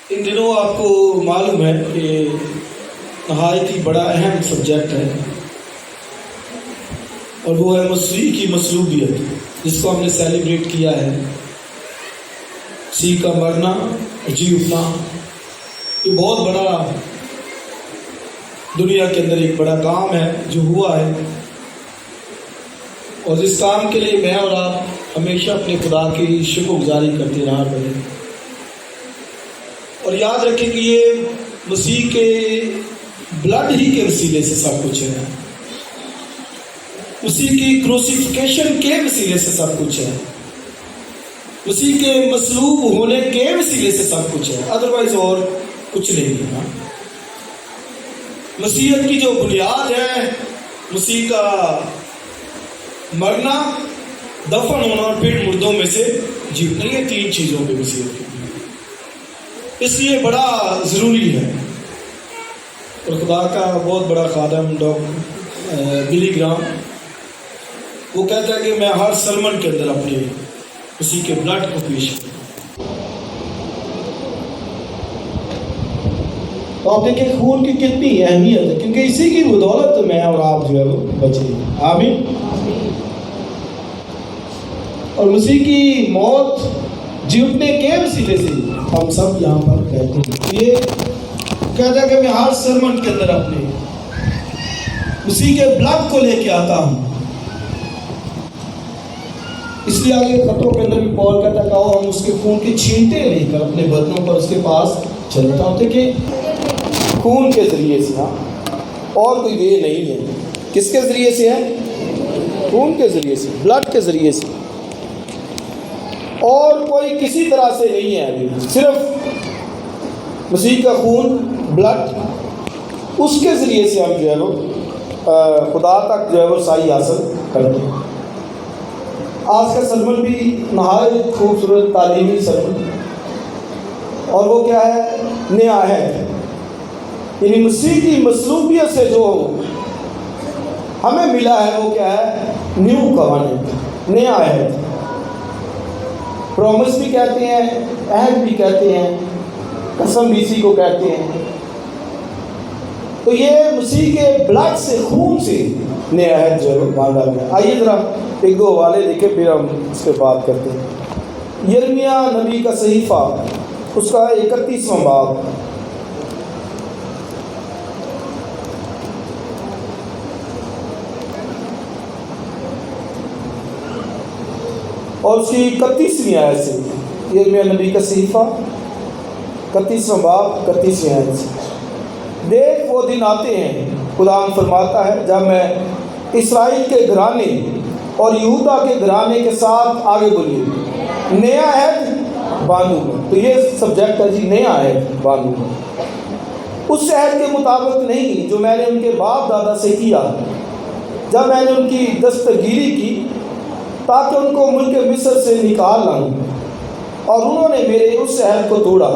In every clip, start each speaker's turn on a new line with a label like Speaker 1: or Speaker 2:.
Speaker 1: ان دنوں آپ کو معلوم ہے کہ نہایت ہی بڑا اہم سبجیکٹ ہے اور وہ ہے مسیح کی مصلوبیت، جس کو ہم نے سیلیبریٹ کیا ہے۔ مسیح کا مرنا اور جی اٹھنا یہ بہت بڑا دنیا کے اندر ایک بڑا کام ہے جو ہوا ہے، اور اس کام کے لیے میں اور آپ ہمیشہ اپنے خدا کی شکر گزاری کرتے رہا کریں، اور یاد رکھیں کہ یہ مسیح کے بلڈ ہی کے وسیلے سے سب کچھ ہے، مسیح کی کروسیفیکیشن کے وسیلے سے سب کچھ ہے، مسیح کے مصلوب ہونے کے وسیلے سے سب کچھ ہے، ادروائز اور کچھ نہیں ہے۔ مسیحیت کی جو بنیاد ہے، مسیح کا مرنا، دفن ہونا اور پھر مردوں میں سے جی اٹھنا، یہ تین چیزوں پہ مسیحیت کی، اس لیے بڑا ضروری ہے۔ اور خدا کا بہت بڑا خادم ڈاکٹر بلی گرام، وہ کہتا ہے کہ میں ہر سرمن کے اندر اپنے اسی کے بلڈ کو پیش کروں۔ آپ دیکھیں خون کی کتنی اہمیت ہے، کیونکہ اسی کی بدولت میں اور آپ جو ہے وہ بچے۔ آمین۔ اور مسیح کی موت جی اٹھنے کے وسیلے سے ہم سب یہاں پر کہتے ہیں۔ یہ کہتا ہے کہ میں ہر سرمن کے اندر اپنے مسیح کے بلڈ کو لے کے آتا ہوں۔ اس لیے آگے خطوں کے اندر بھی پول کہتا ہے کہ ہم اس کے خون کی چھینٹیں لے کر اپنے بدنوں پر اس کے پاس چلتا ہوں۔ دیکھیں خون کے ذریعے سے، اور کوئی وے نہیں ہے۔ کس کے ذریعے سے ہے؟ خون کے ذریعے سے، بلڈ کے ذریعے سے، اور کوئی کسی طرح سے نہیں ہے ابھی، صرف مسیح کا خون، بلڈ، اس کے ذریعے سے ہم جو ہے وہ خدا تک جو ہے وہ رسائی حاصل کرتے ہیں۔ آج کا سرمن بھی نہایت خوبصورت تعلیمی سرمن، اور وہ کیا ہے؟ نیا ہے، یعنی مسیح کی مصلوبیت سے جو ہمیں ملا ہے وہ کیا ہے؟ نیو کوانٹ، نیا عہد۔ پرومس بھی کہتے ہیں، عہد بھی کہتے ہیں، قسم بھی اسی کو کہتے ہیں۔ تو یہ مسیح کے بلڈ سے، خون سے نیا عہد جو ہے باندھا گیا۔ آئیے ذرا ایک دو حوالے دیکھیں، پھر ہم اس پہ بات کرتے ہیں۔ یرمیہ نبی کا صحیفہ، اس کا 31واں باب، اور اس کی 31ویں آیت سے۔ یرمیہ نبی کا صحیفہ 31واں باب 31ویں آیت سے۔ دیکھ وہ دن آتے ہیں، خدا فرماتا ہے، جب میں اسرائیل کے گھرانے اور یہودا کے گھرانے کے ساتھ، آگے بولیے، نیا عہد باندھوں گا۔ تو یہ سبجیکٹ ہے جی، نیا عہد باندھوں گا، اس عہد کے مطابق نہیں جو میں نے ان کے باپ دادا سے کیا جب میں نے ان کی دستگیری کی، تاکہ ان کو ملک مصر سے نکال لاؤں، اور انہوں نے میرے اس عہد کو توڑا،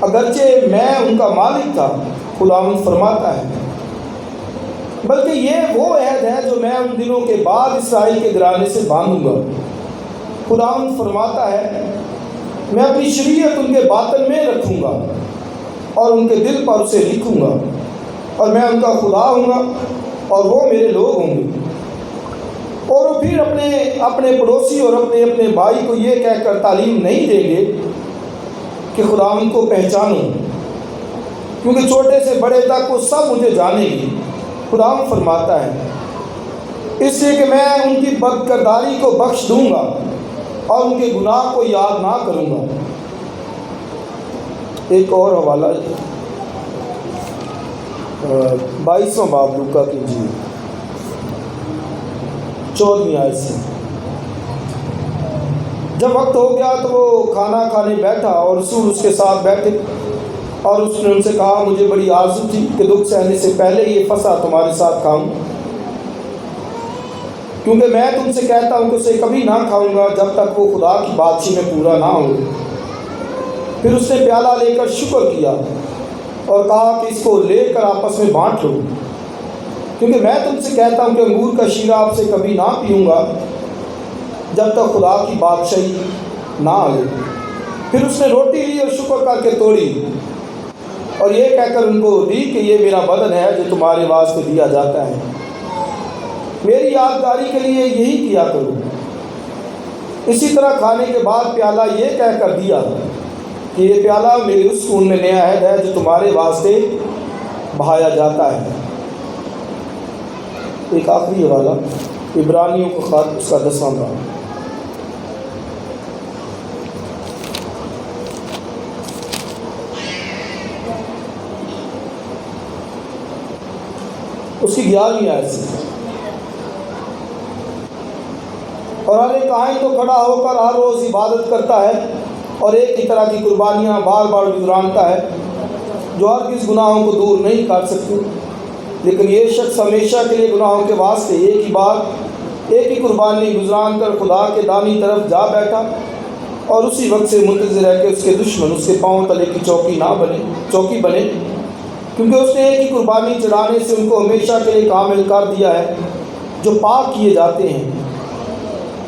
Speaker 1: اگرچہ میں ان کا مالک تھا، خداوند فرماتا ہے۔ بلکہ یہ وہ عہد ہے جو میں ان دنوں کے بعد اسرائیل کے گھرانے سے باندھوں گا، خداوند فرماتا ہے، میں اپنی شریعت ان کے باطن میں رکھوں گا اور ان کے دل پر اسے لکھوں گا، اور میں ان کا خدا ہوں گا اور وہ میرے لوگ ہوں گے۔ اور وہ پھر اپنے پڑوسی اور اپنے بھائی کو یہ کہہ کر تعلیم نہیں دیں گے کہ خداوند کو پہچانوں، کیونکہ چھوٹے سے بڑے تک وہ سب مجھے جانیں گے، خداوند فرماتا ہے، اس لیے کہ میں ان کی بد کرداری کو بخش دوں گا اور ان کے گناہ کو یاد نہ کروں گا۔ ایک اور حوالہ 22واں باب لوکا کی انجیل 14ویں آیت سے۔ جب وقت ہو گیا تو وہ کھانا کھانے بیٹھا، اور رسول اس کے ساتھ بیٹھے، اور اس نے ان سے کہا، مجھے بڑی آرزو تھی کہ دکھ سہنے سے پہلے یہ فسح تمہارے ساتھ کھاؤں، کیونکہ میں تم سے کہتا ہوں کہ اسے کبھی نہ کھاؤں گا جب تک وہ خدا کی بادشاہی میں پورا نہ ہو۔ پھر اس نے پیالہ لے کر شکر کیا اور کہا کہ اس کو لے کر آپس میں بانٹ لو، کیونکہ میں تم سے کہتا ہوں کہ انگور کا شیرہ آپ سے کبھی نہ پیوں گا جب تک خدا کی بادشاہی نہ آئے۔ پھر اس نے روٹی لی اور شکر کر کے توڑی اور یہ کہہ کر ان کو دی کہ یہ میرا بدن ہے جو تمہارے واسطے دیا جاتا ہے، میری یادگاری کے لیے یہی کیا کرو۔ اسی طرح کھانے کے بعد پیالہ یہ کہہ کر دیا کہ یہ پیالہ میرے اس خون میں نیا عہد ہے جو تمہارے واسطے بہایا جاتا ہے۔ ایک آخری حوالہ عبرانیوں کا خط اس کا 10واں باب۔ اس کی 11ویں آیت سے، اور ہر ایک کاہن تو کھڑا ہو کر ہر روز عبادت کرتا ہے اور ایک ہی طرح کی قربانیاں بار بار گزرانتا ہے جو ہرگز گناہوں کو دور نہیں کر سکتی، لیکن یہ شخص ہمیشہ کے لیے گناہوں کے واسطے ایک ہی بار ایک ہی قربانی گزران کر خدا کے دانی طرف جا بیٹھا اور اسی وقت سے منتظر ہے کہ اس کے دشمن اس کے پاؤں تلے کی چوکی بنے، کیونکہ اس نے ایک ہی قربانی چڑھانے سے ان کو ہمیشہ کے لیے کامل کر دیا ہے جو پاک کیے جاتے ہیں۔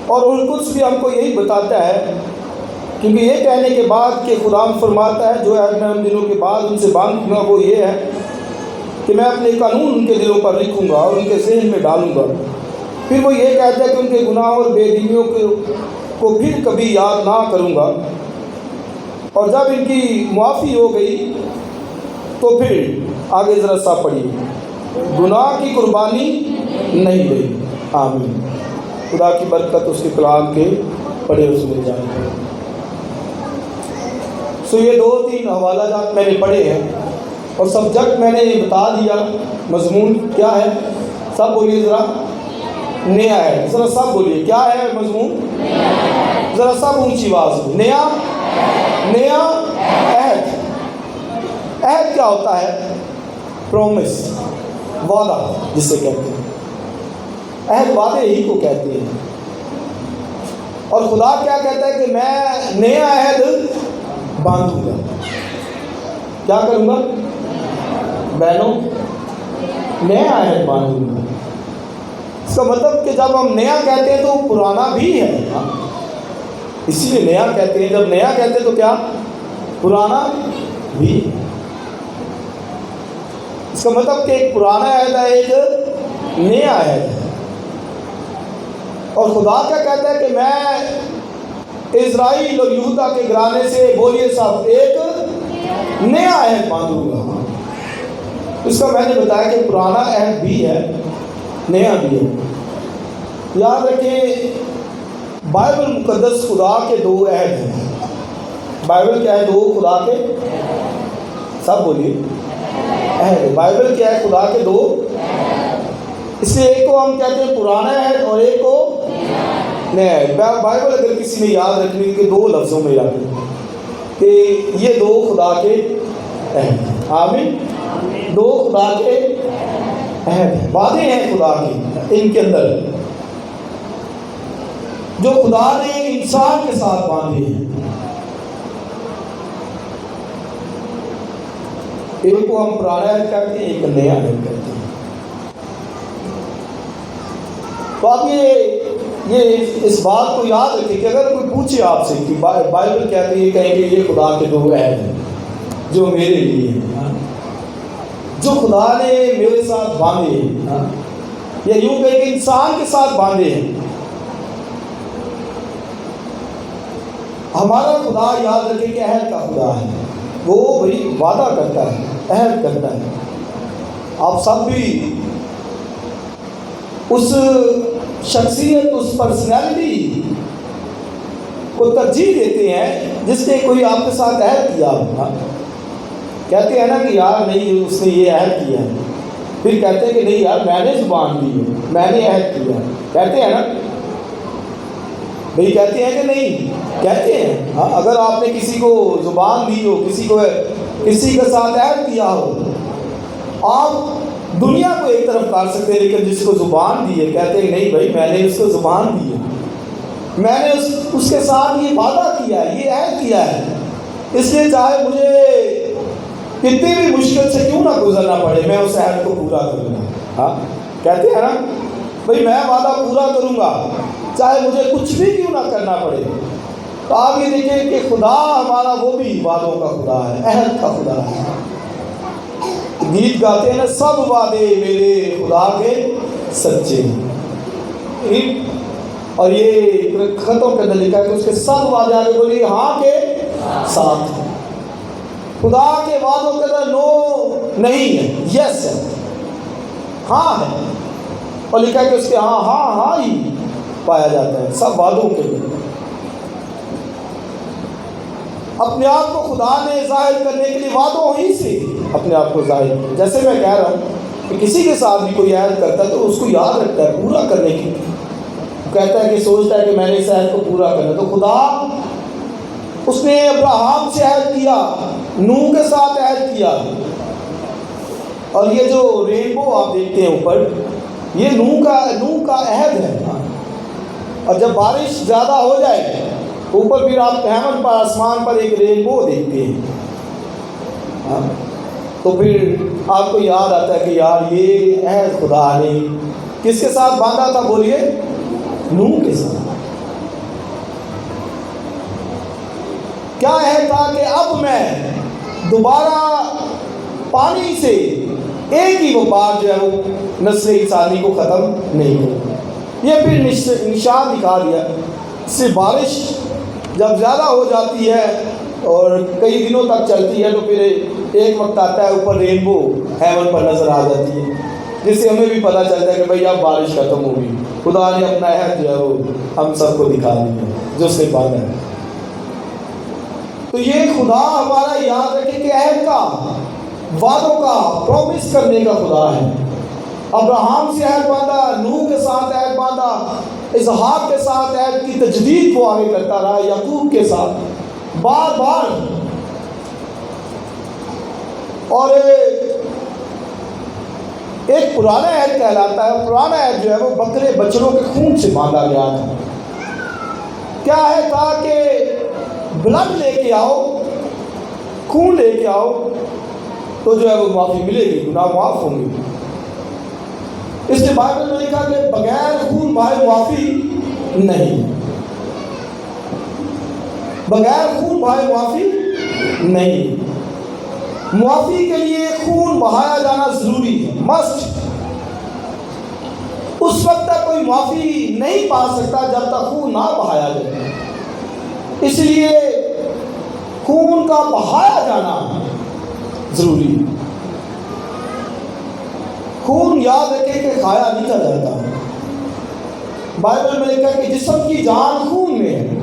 Speaker 1: اور القدس بھی ہم کو یہی بتاتا ہے، کیونکہ یہ کہنے کے بعد کہ خدا فرماتا ہے جو عہد میں ان دنوں کے بعد ان سے باندھوں گا وہ یہ ہے کہ میں اپنے قانون ان کے دلوں پر لکھوں گا اور ان کے ذہن میں ڈالوں گا۔ پھر وہ یہ کہتا ہے کہ ان کے گناہ اور بے دینیوں کو پھر کبھی یاد نہ کروں گا، اور جب ان کی معافی ہو گئی تو پھر آگے ذرا سا پڑھیے، گناہ کی قربانی نہیں رہی۔ آمین۔ خدا کی برکت اس کے کلام کے پڑھے اس میں جائے۔ یہ 2-3 حوالہ جات میں نے پڑھے ہیں اور سبجیکٹ میں نے یہ بتا دیا، مضمون کیا ہے، سب بولیے ذرا، نیا ہے، ذرا سب بولیے کیا ہے مضمون، ذرا سب اونچی آواز میں، نیا عہد۔ عہد کیا ہوتا ہے؟ پرومس، وعدہ جسے کہتے ہیں، عہد وعدے ہی کو کہتے ہیں۔ اور خدا کیا کہتا ہے کہ میں نیا عہد باندھوں گا۔ کیا کروں گا بہنوں؟ نیا عہد باندھوں گا۔ اس کا مطلب کہ جب ہم نیا کہتے ہیں تو پرانا بھی ہے، اسی لیے نیا کہتے ہیں۔ جب نیا کہتے ہیں تو کیا پرانا بھی۔ اس کا مطلب کہ ایک پرانا عہد ہے، ایک نیا عہد ہے۔ اور خدا کیا کہتا ہے کہ میں اسرائیل اور یہودا کے گھرانے سے، بولیے صاحب، ایک نیا عہد باندھوں گا۔ اس کا میں نے بتایا کہ پرانا عہد بھی ہے، نیا بھی ہے۔ یاد رکھیں، بائبل مقدس خدا کے 2 عہد ہیں۔ بائبل کیا ہے؟ 2 خدا کے، سب بولیے، عہد۔ بائبل کیا ہے؟ خدا کے 2۔ اس لیے ایک کو ہم کہتے ہیں پرانا عہد اور ایک کو نیا عہد۔ بائبل اگر کسی نے یاد رکھنی کہ 2 لفظوں میں یاد رکھیں کہ یہ 2 خدا کے عہد ہیں۔ آمین۔ 2 خدا کے عہد ہیں، وعدے ہیں خدا کے، ان کے اندر جو خدا نے انسان کے ساتھ باندھے ہیں۔ ایک کو ہم پرانا عہد کہتے ہیں، ایک نیا عہد کہتے ہیں۔ تو آپ یہ اس بات کو یاد رکھیں کہ اگر کوئی پوچھے آپ سے کہ بائبل کہتے ہیں، کہیں کہ یہ خدا کے 2 عہد ہیں جو میرے لیے ہیں، جو خدا نے میرے ساتھ باندھے ہیں، یا یوں کہیں کہ انسان کے ساتھ باندھے ہیں۔ ہمارا خدا، یاد رکھیں کہ عہد کا خدا ہے، وہ بھئی وعدہ کرتا ہے، عہد کرتا ہے۔ آپ سب بھی اس شخصیت، اس پرسنالٹی کو ترجیح دیتے ہیں جس نے کوئی آپ کے ساتھ عہد کیا ہوگا۔ کہتے ہیں نا کہ یار نہیں، اس نے یہ عہد کیا ہے، پھر کہتے ہیں کہ نہیں یار میں نے زبان دی ہے، میں نے عہد کیا ہے، کہتے ہیں نا بھئی، کہتے ہیں کہ نہیں؟ کہتے ہیں۔ ہاں، اگر آپ نے کسی کو زبان دی ہو، کسی کے ساتھ عہد کیا ہو، آپ دنیا کو ایک طرف کر سکتے ہیں، لیکن جس کو زبان دی ہے کہتے ہیں نہیں بھائی میں نے اس کو زبان دی ہے، میں نے اس کے ساتھ یہ وعدہ کیا ہے، یہ عہد کیا ہے، اس لیے چاہے مجھے کتنی بھی مشکل سے کیوں نہ گزرنا پڑے میں اس عہد کو پورا کروں گا۔ ہاں، کہتے ہیں نا بھائی میں وعدہ پورا کروں گا چاہے مجھے کچھ بھی کیوں نہ کرنا پڑے۔ تو آپ یہ دیکھیں کہ خدا ہمارا وہ بھی وعدوں کا خدا ہے، عہد کا خدا ہے۔ گیت گاتے ہیں نا، سب وعدے میرے خدا کے سچے ہیں، اور یہ خطوں کے اندر لکھا ہے کہ اس کے سب وعدے، آگے بولیے ہاں کے ساتھ ہیں۔ خدا کے وعدوں کے اندر نو نہیں ہے، یس ہے، ہاں ہے، اور لکھا ہے کہ اس کے ہاں ہاں ہاں ہی پایا جاتا ہے سب وعدوں کے اندر۔ اپنے آپ کو خدا نے ظاہر کرنے کے لیے وعدوں ہی سے اپنے آپ کو ظاہر کیا۔ جیسے میں کہہ رہا ہوں کہ کسی کے ساتھ بھی کوئی عہد کرتا ہے تو اس کو یاد رکھتا ہے پورا کرنے کی، کہتا ہے کہ سوچتا ہے کہ میں نے اس عہد کو پورا کرنا۔ تو خدا اس نے ابراہیم سے عہد کیا، نوح کے ساتھ عہد کیا، اور یہ جو رینبو آپ دیکھتے ہیں اوپر، یہ نوح کا عہد ہے۔ اور جب بارش زیادہ ہو جائے اوپر پھر آپ ہیمن پر آسمان پر ایک رینبو دیکھتے ہیں، تو پھر آپ کو یاد آتا ہے کہ یار یہ عہد خدا نے کس کے ساتھ باندھا تھا؟ بولیے، نوح کے ساتھ۔ کیا عہد تھا کہ اب میں دوبارہ پانی سے ایک ہی وبار جو ہے وہ نسل انسانی کو ختم نہیں کروں۔ یہ پھر نشان دکھا دیا، اس سے بارش جب زیادہ ہو جاتی ہے اور کئی دنوں تک چلتی ہے تو پھر ایک وقت آتا ہے اوپر رینبو ہیون پر نظر آ جاتی ہے، جس سے ہمیں بھی پتہ چلتا ہے کہ بھئی اب بارش ختم ہوگی۔ خدا نے اپنا عہد جو ہے وہ ہم سب کو دکھا دیا جو اس نے باندھا ہے۔ تو یہ خدا ہمارا یاد رکھے کہ عہد کا، وعدوں کا، پرومس کرنے کا خدا ہے۔ ابراہیم سے عہد باندھا، نوح کے ساتھ عہد باندھا، اسحاق کے ساتھ عہد کی تجدید کو آگے کرتا رہا، یعقوب کے ساتھ بار بار۔ اور ایک پرانا عہد کہلاتا ہے، پرانا عہد جو ہے وہ بکرے بچڑوں کے خون سے باندھا گیا تھا۔ کیا ہے تھا کہ بلڈ لے کے آؤ، خون لے کے آؤ تو جو ہے وہ معافی ملے گی، گناہ معاف ہوں گے۔ اس نے بائبل میں لکھا کہ بغیر خون بہائے معافی نہیں، بغیر خون بہائے معافی نہیں۔ معافی کے لیے خون بہایا جانا ضروری ہے، مسٹ۔ اس وقت تک کوئی معافی نہیں پا سکتا جب تک خون نہ بہایا جائے، اس لیے خون کا بہایا جانا ضروری ہے۔ خون یاد رکھے کہ کھایا نہیں جاتا۔ بائبل میں لکھا ہے کہ جسم کی جان خون میں ہے۔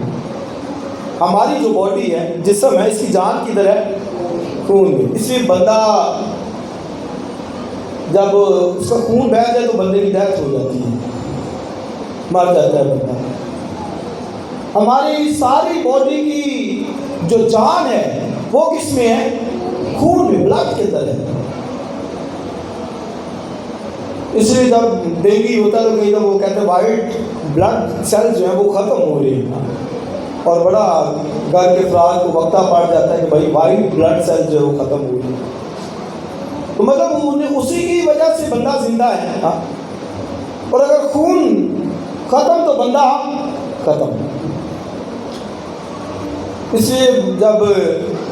Speaker 1: ہماری جو باڈی ہے، جسم ہے، اس کی جان کدھر ہے؟ خون میں۔ اس لیے بندہ جب اس کا خون بہہ جائے تو بندے کی ڈیتھ ہو جاتی ہے، مر جاتا ہے بندہ۔ ہماری ساری باڈی کی جو جان ہے وہ کس میں ہے؟ خون میں، بلڈ کے اندر ہے۔ اس لیے جب ڈینگی ہوتا ہے تو کئی دفعہ وہ کہتے ہیں وائٹ بلڈ سیل جو ہیں وہ ختم ہو رہے ہیں، اور بڑا گھر کے افراد کو وقتہ پڑ جاتا ہے کہ بھائی وائٹ بلڈ سیل جو ہے وہ ختم ہو رہے ہیں۔ تو مطلب اسی کی وجہ سے بندہ زندہ ہے، اور اگر خون ختم تو بندہ ختم۔ اس لیے جب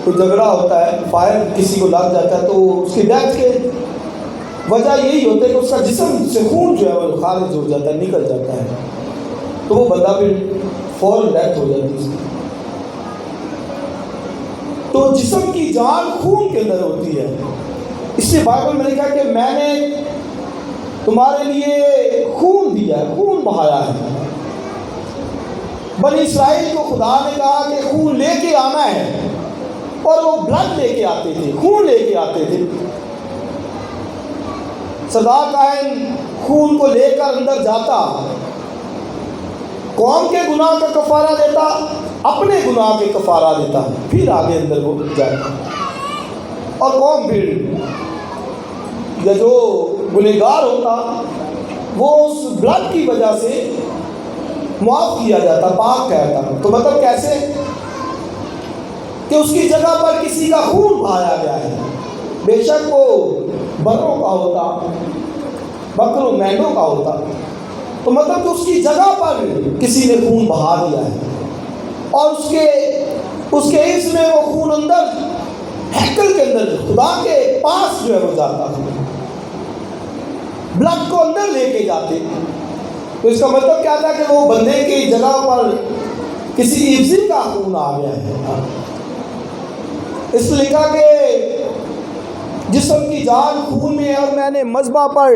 Speaker 1: کوئی جھگڑا ہوتا ہے، فائر کسی کو لگ جاتا ہے تو اس کی ڈیتھ کے وجہ یہی ہوتا ہے کہ اس کا جسم سے خون جو ہے وہ خارج ہو جاتا ہے، نکل جاتا ہے، تو وہ بندہ پھر فوراً ڈیتھ ہو جاتی ہے اس کی۔ تو جسم کی جان خون کے اندر ہوتی ہے۔ اس سے بائبل میں لکھا کہ میں نے تمہارے لیے خون دیا ہے، خون بہایا ہے۔ بنی اسرائیل کو خدا نے کہا کہ خون لے کے آنا ہے، اور وہ بلڈ لے کے آتے تھے، خون لے کے آتے تھے۔ سزا کائن خون کو لے کر اندر جاتا، قوم کے گناہ کا کفارہ دیتا، اپنے گناہ کے کفارہ دیتا، پھر آگے اندر وہ جاتا، اور قوم پھر یا جو گنہگار ہوتا وہ اس بلڈ کی وجہ سے معاف کیا جاتا، پاک کہتا۔ تو مطلب کیسے کہ اس کی جگہ پر کسی کا خون بہایا گیا ہے، بے شک وہ بروں کا ہوتا، بکروں مینڈوں کا ہوتا، تو مطلب کہ اس کی جگہ پر کسی نے خون بہا دیا ہے۔ اور اس کے اس میں وہ خون اندر ہیکل کے اندر خدا کے پاس جو ہے وہ جاتا ہے، بلڈ کو اندر لے کے جاتے۔ تو اس کا مطلب کیا تھا کہ وہ بندے کی جگہ پر کسی عفظی کا خون آ گیا ہے۔ اس میں لکھا کہ جسم کی جان خون میں ہے، اور میں نے مذبح پر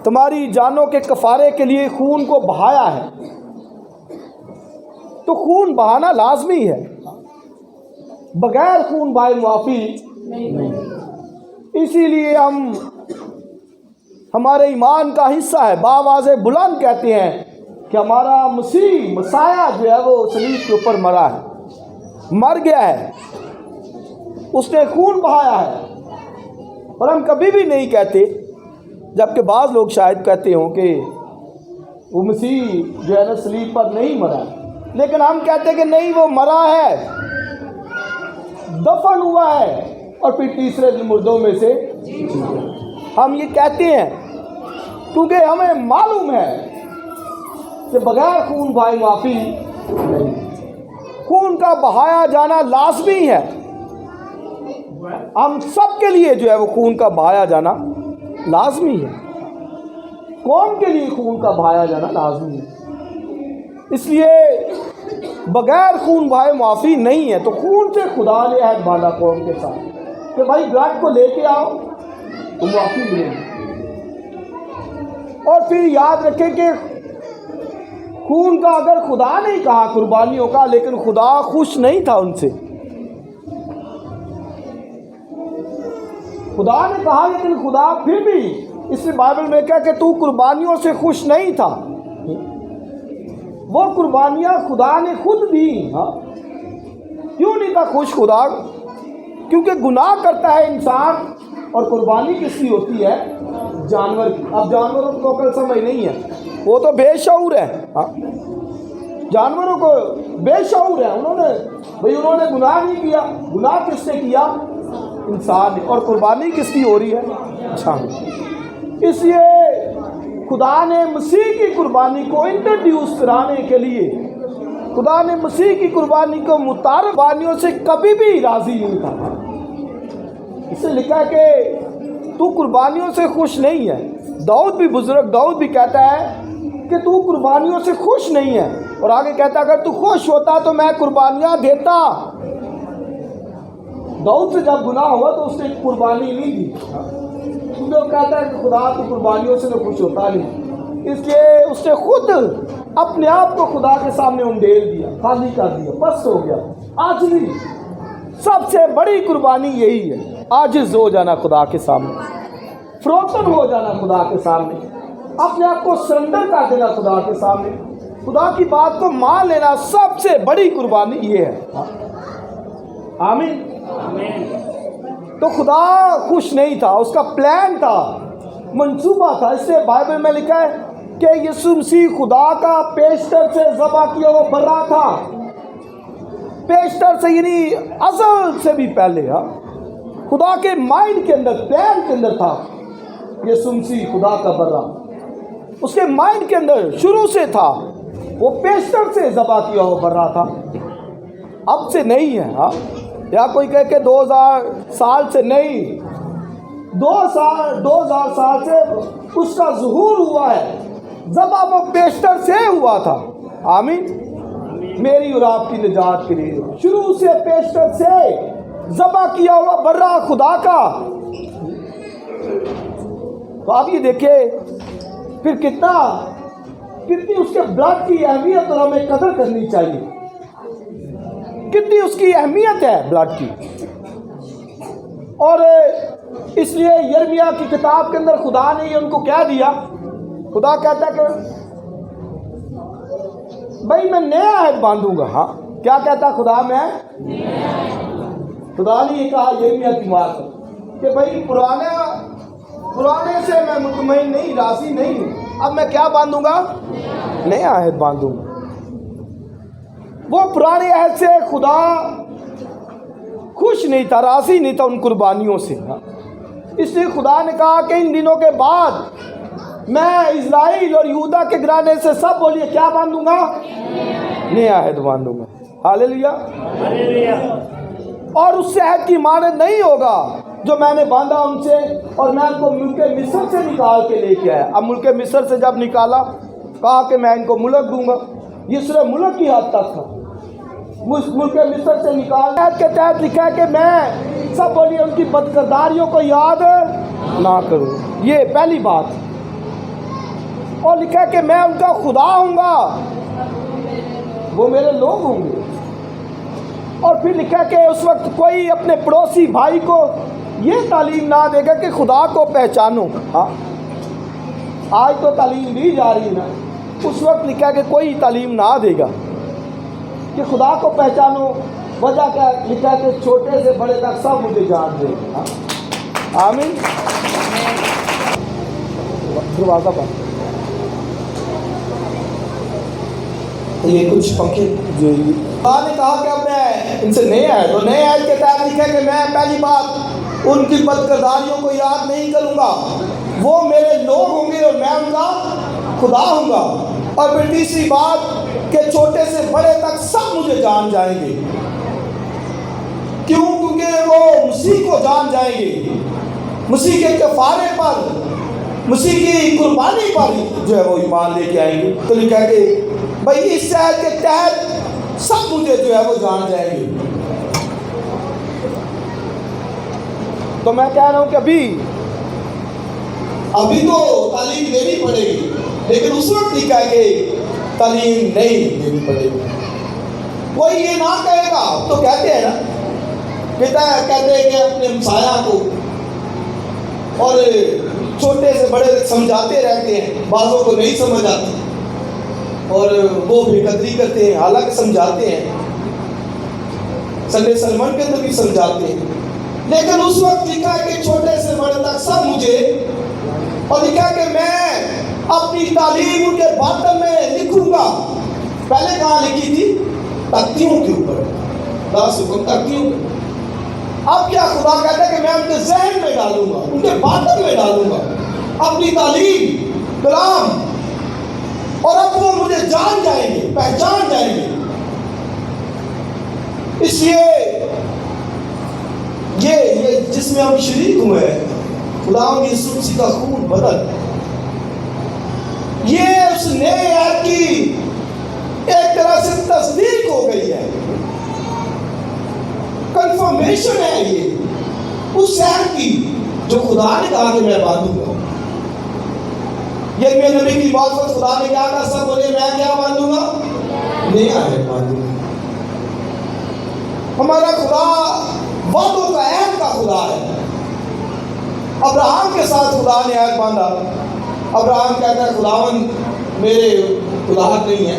Speaker 1: تمہاری جانوں کے کفارے کے لیے خون کو بہایا ہے۔ تو خون بہانا لازمی ہے، بغیر خون بہائے معافی نہیں۔ اسی لیے ہمارے ایمان کا حصہ ہے، باواز بلند کہتے ہیں کہ ہمارا مسیح جو ہے وہ صلیب کے اوپر مرا ہے، مر گیا ہے، اس نے خون بہایا ہے۔ اور ہم کبھی بھی نہیں کہتے، جبکہ بعض لوگ شاید کہتے ہوں کہ وہ مسیح جو ہے نا صلیب پر نہیں مرا، لیکن ہم کہتے کہ نہیں، وہ مرا ہے، دفن ہوا ہے، اور پھر تیسرے دن مردوں میں سے ہم یہ کہتے ہیں کیونکہ ہمیں معلوم ہے کہ بغیر خون بہائے معافی نہیں۔ خون کا بہایا جانا لازمی ہے، ہم سب کے لیے جو ہے وہ خون کا بہایا جانا لازمی ہے، قوم کے لیے خون کا بہایا جانا لازمی ہے۔ اس لیے بغیر خون بہائے معافی نہیں ہے۔ تو خون سے خدا نے عہد باندھا قوم کے ساتھ کہ بھائی بلڈ کو لے کے آؤ تو معافی ملے گی۔ اور پھر یاد رکھیں کہ خون کا اگر خدا نہیں کہا قربانیوں کا، لیکن خدا خوش نہیں تھا ان سے۔ خدا نے کہا لیکن خدا پھر بھی، اس میں بائبل میں کہا کہ تو قربانیوں سے خوش نہیں تھا۔ وہ قربانیاں خدا نے خود دی۔ کیوں نہیں تھا خوش خدا؟ کیونکہ گناہ کرتا ہے انسان، اور قربانی کس کی ہوتی ہے؟ جانور کی۔ اب جانوروں کو عقل سمجھ نہیں ہے، وہ تو بے شعور ہے۔ جانوروں کو بے شعور ہے، انہوں نے گناہ نہیں کیا۔ گناہ کس نے کیا؟ انسان نے۔ اور قربانی کس کی ہو رہی ہے؟ اچھا، اس لیے خدا نے مسیح کی قربانی کو انٹروڈیوس کرانے کے لیے، خدا نے مسیح کی قربانی کو متعارف قربانیوں سے کبھی بھی راضی نہیں تھا۔ اس سے لکھا ہے کہ تو قربانیوں سے خوش نہیں ہے۔ بزرگ داؤد بھی کہتا ہے کہ تو قربانیوں سے خوش نہیں ہے، اور آگے کہتا ہے اگر تو خوش ہوتا تو میں قربانیاں دیتا۔ داؤد سے جب گناہ ہوا تو اس نے قربانی نہیں دی، کیونکہ وہ کہتا ہے کہ خدا تو قربانیوں سے خوش ہوتا نہیں۔ اس لیے اس نے خود اپنے آپ کو خدا کے سامنے انڈیل دیا، خالی کر دیا، پست ہو گیا۔ عاجزی سب سے بڑی قربانی یہی ہے، عاجز ہو جانا خدا کے سامنے، فروتن ہو جانا خدا کے سامنے، اپنے آپ کو سرنڈر کر دینا خدا کے سامنے، خدا کی بات کو مان لینا۔ سب سے بڑی قربانی یہ ہے۔ آمین۔ تو خدا خوش نہیں تھا، اس کا پلان تھا، منصوبہ تھا۔ اس سے بائبل میں لکھا ہے کہ یسوع مسیح خدا کا پیشتر سے ذبح کیا وہ برا تھا۔ پیشتر سے یعنی ازل سے بھی پہلے، خدا کے مائنڈ کے اندر، پلان کے اندر تھا یسوع مسیح خدا کا برا، اس کے مائنڈ کے اندر شروع سے تھا، وہ پیشتر سے ذبح کیا وہ برا تھا، اب سے نہیں ہے۔ یا کوئی کہے کہ 2000 سال سے نہیں، 2000 سال سے اس کا ظہور ہوا ہے، ذبح وہ پیشتر سے ہوا تھا۔ آمین۔ میری اور آپ کی نجات کے لیے شروع سے پیشتر سے ذبح کیا ہوا برا خدا کا۔ تو آپ یہ دیکھیں پھر کتنی اس کے بلڈ کی اہمیت اور ہمیں قدر کرنی چاہیے، کتنی اس کی اہمیت ہے بلڈ کی۔ اور اس لیے یرمیہ کی کتاب کے اندر خدا نے ان کو کیا دیا؟ خدا کہتا ہے کہ بھائی میں نیا عہد باندھوں گا۔ کیا کہتا خدا؟ خدا نے یہ کہا یرمیہ کی بات کہ بھائی پرانے سے میں مطمئن نہیں، راضی نہیں ہوں، اب میں کیا باندھوں گا؟ نیا عہد باندھوں گا۔ وہ پرانے عہد سے خدا خوش نہیں تھا، راضی نہیں تھا ان قربانیوں سے۔ اس لیے خدا نے کہا کہ ان دنوں کے بعد میں اسرائیل اور یہودا کے گھرانے سے سب بولیے کیا باندھوں گا؟ نئے عہد باندھوں گا. ہاللیلویا. اور اس سے عہد کی مانند نہیں ہوگا جو میں نے باندھا ان سے اور میں ان کو ملک مصر سے نکال کے لے کے آیا. اب ملک مصر سے جب نکالا کہا کہ میں ان کو ملک دوں گا. یہ صرف ملک کی حد تک تھا. ملک مصر سے نکالنے کے تحت لکھا ہے کہ میں سب بولیے ان کی بدکرداریوں کو یاد نہ کروں. یہ پہلی بات. اور لکھا ہے کہ میں ان کا خدا ہوں گا وہ میرے لوگ ہوں گے. اور پھر لکھا ہے کہ اس وقت کوئی اپنے پڑوسی بھائی کو یہ تعلیم نہ دے گا کہ خدا کو پہچانو. ہاں آج تو تعلیم دی جا رہی ہے نا. اس وقت لکھا ہے کہ کوئی تعلیم نہ دے گا کہ خدا کو پہچانو. وجہ کیا لکھا ہے کہ چھوٹے سے بڑے تک سب مجھے جان دے. آمین. دروازہ بند. یہ کچھ پنکھے جو خدا نے کہا کہ اب میں ان سے نئے عہد تو نئے عہد کے تحت لکھا کہ میں پہلی بات ان کی بدکرداریوں کو یاد نہیں کروں گا. وہ میرے لوگ ہوں گے اور میں ان کا خدا ہوں گا. اور پھر تیسری بات کہ چھوٹے سے بڑے تک سب مجھے جان جائیں گے. کیوں؟ کیونکہ وہ مسیح کو جان جائیں گے. مسیح کے کفارے پر مسیح کی قربانی پر جو ہے وہ ایمان لے کے آئیں گے. تو لکھا کہ بھائی اس عہد کے تحت سب مجھے جو ہے وہ جان جائیں گے. تو میں کہہ رہا ہوں کہ ابھی تو تعلیم دینی پڑے گی لیکن اس وقت لکھا ہے کہ تعلیم نہیں دینی پڑے گی. کوئی یہ نہ کہے گا تو کہتے ہیں نا کہتے ہیں کہ اپنے ہمسایہ کو اور چھوٹے سے بڑے سمجھاتے رہتے ہیں. بعضوں کو نہیں سمجھ آتی اور وہ بے قدری کرتے ہیں. حالانکہ سمجھاتے ہیں سنڈے سرمن کے اندر بھی سمجھاتے ہیں. لیکن اس وقت لکھا ہے کہ چھوٹے سے بڑے تک سب مجھے. اور لکھا کہ میں اپنی تعلیم ان کے باطن میں لکھوں گا. پہلے کہاں لکھی تھی؟ تختیوں کے اوپر. 10 حکم تختیوں پہ. اب کیا خدا کہتا ہے کہ میں ان کے ذہن میں ڈالوں گا, ان کے باطن میں ڈالوں گا اپنی تعلیم کلام. اور اب وہ مجھے جان جائیں گے, پہچان جائیں گے. اس لیے یہ جس میں ہم شریک ہوئے ہیں خدا کی یسوع مسیح کا خون بدل, یہ اس نئے عہد کی ایک طرح سے تصدیق ہو گئی ہے, کنفرمیشن ہے یہ اس عہد کی جو خدا نے کہا کہ میں باندھوں گا. یرمیہ نبی کی بات پر خدا نے کیا کہا؟ سب بولے میں کیا باندھوں گا؟ نیا عہد باندھوں گا. ہمارا خدا وعدوں کا عہد کا خدا ہے. ابراہم کے ساتھ خدا نے عہد باندھا. ابراہم کہتا ہے خداوند میرے خداوند نہیں ہے,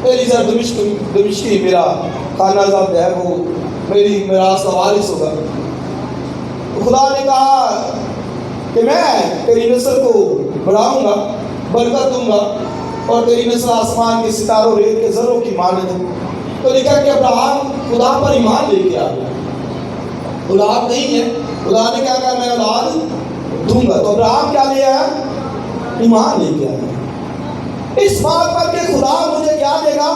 Speaker 1: ایلیزر دمشقی میرا خانہ زاد ہے, وہ میری میراث کا وارث ہوگا. خدا نے کہا کہ میں تیری نسل کو بڑھاؤں گا, برکت دوں گا اور تیری نسل آسمان کے ستاروں ریت کے ذروں کی مانند ہے. تو لکھا کہ ابراہم خدا پر ایمان لے کے آ گیا. اولاد نہیں ہے, خدا نے کیا کہا میں اولاد دوں گا. تو ابراہم کیا لے آیا؟ ایمان لے کے آیا اس بات پر کہ خدا مجھے کیا دے گا؟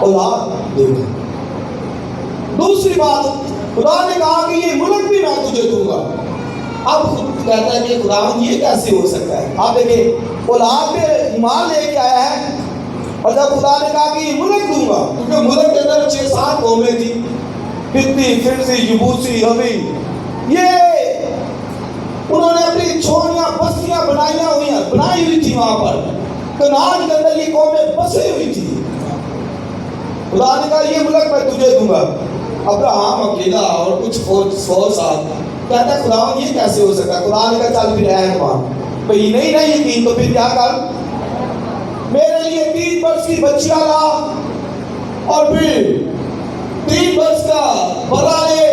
Speaker 1: اولاد دے گا. دوسری بات خدا نے کہا کہ یہ ملک بھی میں تجھے دوں گا. اب خود کہتا ہے کہ خداوند یہ کیسے ہو سکتا ہے؟ آپ دیکھیں اولاد پہ ایمان لے کے آیا ہے اور جب خدا نے کہا کہ یہ ملک دوں گا, کیونکہ ملک کے اندر 6-7 قومیں تھی, ہتی, فرزی, یبوسی, حوی. یہ انہوں نے اپنی چھوڑیاں بستیاں بنائی ہوئی تھی وہاں پر. کنعان کے اندر یہ قومیں بسی ہوئی تھی. خدا نے کہا یہ ملک میں تجھے دوں گا. ابراہم اکیلا اور کچھ فوج ساتھ کہتا ہے خداوند یہ کیسے ہو سکتا ہے؟ خدا نے کہا چل پھر عہد باندھ. بھئی نہیں یقین تو پھر کیا کر, میرے لیے 3 برس کی بچیاں لا اور پھر 3 برس کا برا لے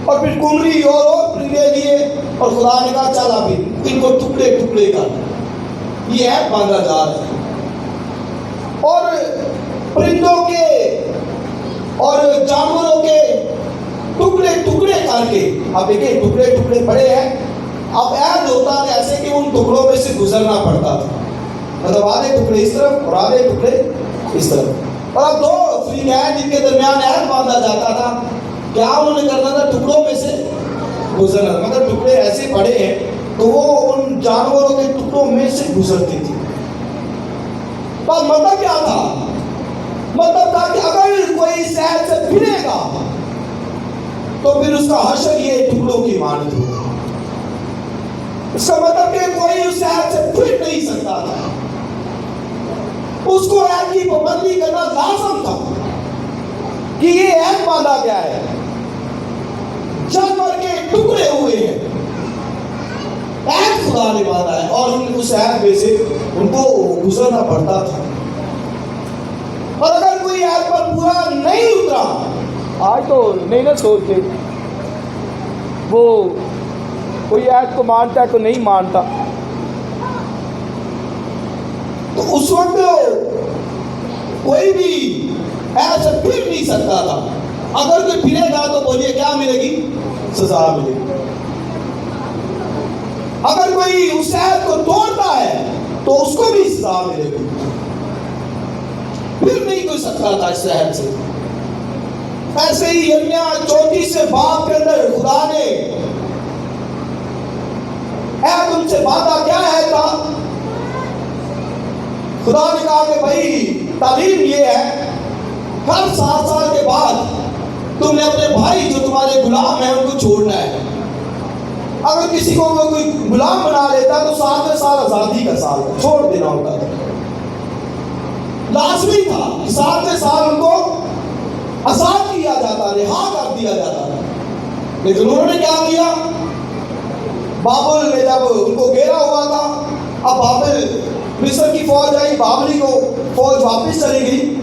Speaker 1: اور پھر کمری اور پرندے لیے. اور خدا نے کہا چل ابھی ان کو ٹکڑے ٹکڑے کر. یہ عہد باندھا جا رہا ہے. اور پرندوں کے اور جانوروں کے ٹکڑے ٹکڑے کر کے, اب دیکھیں ٹکڑے ٹکڑے پڑے ہیں. اب عہد ہوتا تھا ایسے کہ ان ٹکڑوں میں سے گزرنا پڑتا تھا, مطلب آدھے ٹکڑے اس طرف اور آدھے ٹکڑے اس طرف. اور اب دو فریقین جن کے درمیان عہد باندھا جاتا تھا، کیا انہوں نے کرنا تھا؟ ٹکڑوں میں سے گزرنا، مگر ٹکڑے ایسے پڑے ہیں تو وہ ان جانوروں کے ٹکڑوں میں سے گزرتی تھی۔ پر مطلب کیا تھا؟ مطلب تھا کہ اگر کوئی صحت سے پھرے گا تو پھر اس کا حشر یہ ٹکڑوں کی مانند ہوگا۔ اس کا مطلب کہ کوئی اس صحت سے پھر نہیں سکتا تھا، اس کو عہد کی پابندی کرنا لازم تھا کہ یہ عہد باندھا گیا ہے، جانور کے ٹکڑے ہوئے ہیں، عہد خدا نے باندھا ہے اور اس عہد میں سے ان کو گزرنا پڑتا تھا۔ اور اگر کوئی عہد پر پورا نہیں اترا، آج تو نہیں نہ سوچتے وہ کوئی عہد کو مانتا ہے تو نہیں مانتا، تو اس وقت کوئی بھی عہد سے پھر نہیں سکتا تھا۔ اگر کوئی پھرے گا تو بولیے کیا ملے گی؟ سزا ملے گی۔ اگر کوئی اس عہد کو توڑتا ہے تو اس کو بھی سزا ملے گی۔ پھر نہیں کوئی سکتا تھا اس عہد سے۔ ایسے ہی یرمیا 34 باب کے اندر خدا نے عہد ان سے باندھا، کیا ہے تھا؟ خدا نے کہا کہ بھائی تعلیم یہ ہے، ہر 7 سال کے بعد تم نے اپنے بھائی جو تمہارے غلام ہیں ان کو چھوڑنا ہے۔ اگر کسی کو کوئی غلام بنا لیتا تو 7ویں سال آزادی کا سال چھوڑ دینا ہوتا تھا، لازمی تھا کہ 7ویں سال ان کو آزاد کیا جاتا، رہا کر دیا جاتا تھا۔ لیکن انہوں نے کیا کیا؟ بابل نے جب ان کو گھیرا ہوا تھا، اب بابل مصر کی فوج آئی، بابلی کو فوج واپس چلی گئی،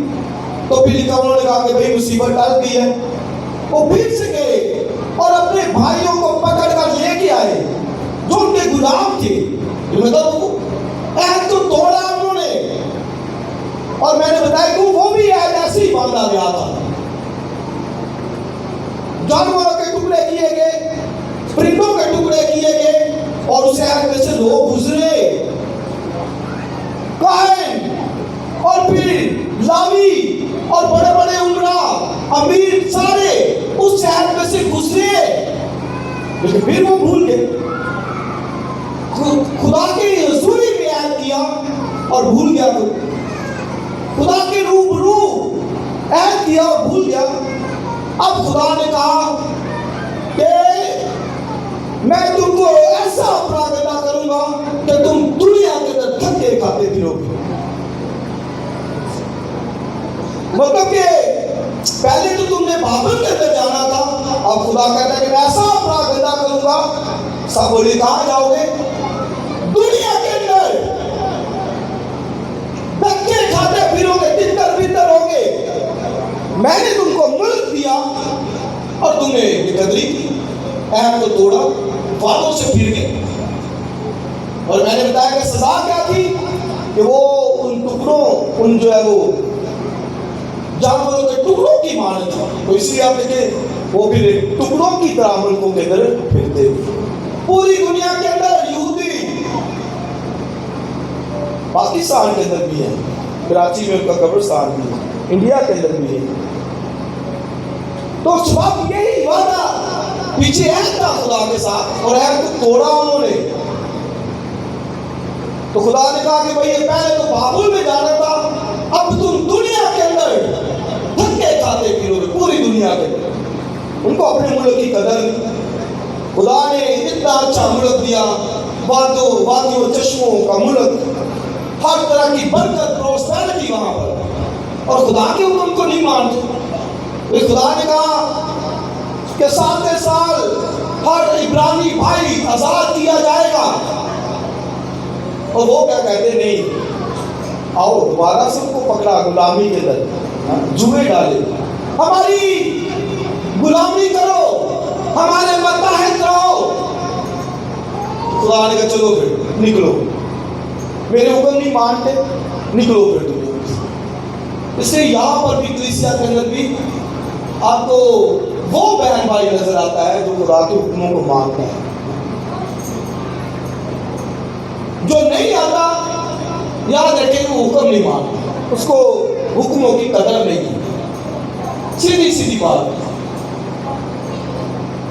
Speaker 1: تو پھر انہوں نے کہا کہ بھئی مصیبت ٹل گئی ہے۔ وہ پھر سے گئے اور اپنے بھائیوں کو پکڑ کر لے کے آئے جو ان کے غلام تھے، مطلب عہد کو توڑا انہوں نے۔ اور میں نے بتایا کہ وہ بھی عہد ایسے ہی باندھا گیا تھا، جانوروں کے ٹکڑے کیے گئے، پرندوں کے ٹکڑے کیے گئے، اور اس عہد میں سے لوگ گزرے، کاہن اور پھر لاوی اور بڑے بڑے عمرا امیر سارے اس عہد میں سے گزرے، لیکن پھر وہ بھول گئے۔ خدا کی حضوری میں عہد کیا اور بھول گیا، خدا کے روبرو عہد کیا اور بھول گیا۔ اب خدا نے کہا کہ میں تم کو ایسا اپرادھ ادا کروں گا کہ تم دنیا کے اندر دھکے کھاتے پھرو گے۔ مطلب کہ پہلے تو تم نے بابل کے اندر جانا تھا، اب خدا کہتا ہے کہ میں ایسا اپرادھ ادا کروں گا، سب بولے کہاں جاؤ گے؟ دنیا کے اندر دھکے کھاتے پھرو گے، تتر بتر ہوگے۔ میں نے تم کو ملک دیا اور تم نے بے قدری کی، عہد کو توڑا، وعدوں سے پھر گئے۔ اور میں نے بتایا کہ سزا کیا تھی کہ وہ ان ٹکڑوں، ان جو ہے وہ جانوروں کے ٹکڑوں کی مانند تھا، تو اس لیے آپ دیکھیں وہ پھر ٹکڑوں کی طرح ملکوں کے اندر پھرتے۔ پوری دنیا کے اندر یہودی، پاکستان کے اندر بھی ہے، کراچی میں ان کا قبرستان بھی ہے، انڈیا کے اندر بھی ہے۔ تو سبب یہی وعدہ پیچھے عہد تھا خدا کے ساتھ، اور عہد کو توڑا انہوں نے۔ تو خدا نے کہا کہ بھئی یہ پہلے تو بابل میں جانا تھا، اب تم دنیا کے اندر دھکے کھاتے پھرو گے، پوری دنیا کے اندر۔ ان کو اپنے ملک کی قدر نہیں، خدا نے اتنا اچھا ملک دیا، وادیوں و چشموں کا ملک، ہر طرح کی برکت پروسپیرٹی وہاں پر، اور خدا کے حکم کو نہیں مانتے۔ خدا نے کہا کہ 7 سال ہر عبرانی بھائی آزاد کیا جائے گا، اور وہ کیا کہتے نہیں، آؤ دوبارہ سب کو پکڑا غلامی کے اندر، جوئے ڈالے، ہماری غلامی کرو، ہمارے متحد رہو۔ خدا نے کہا چلو پھر نکلو، میرے حکم نہیں مانتے، نکلو پھر تم۔ اس لیے یہاں پر بھی کلیسیا کے اندر بھی آپ کو وہ بہن بھائی نظر آتا ہے جو خدا کے حکموں کو مانتا ہے، جو نہیں آتا یاد رکھے وہ حکم نہیں مانتا، اس کو حکموں کی قدر نہیں کی. سیدھی سیدھی بات.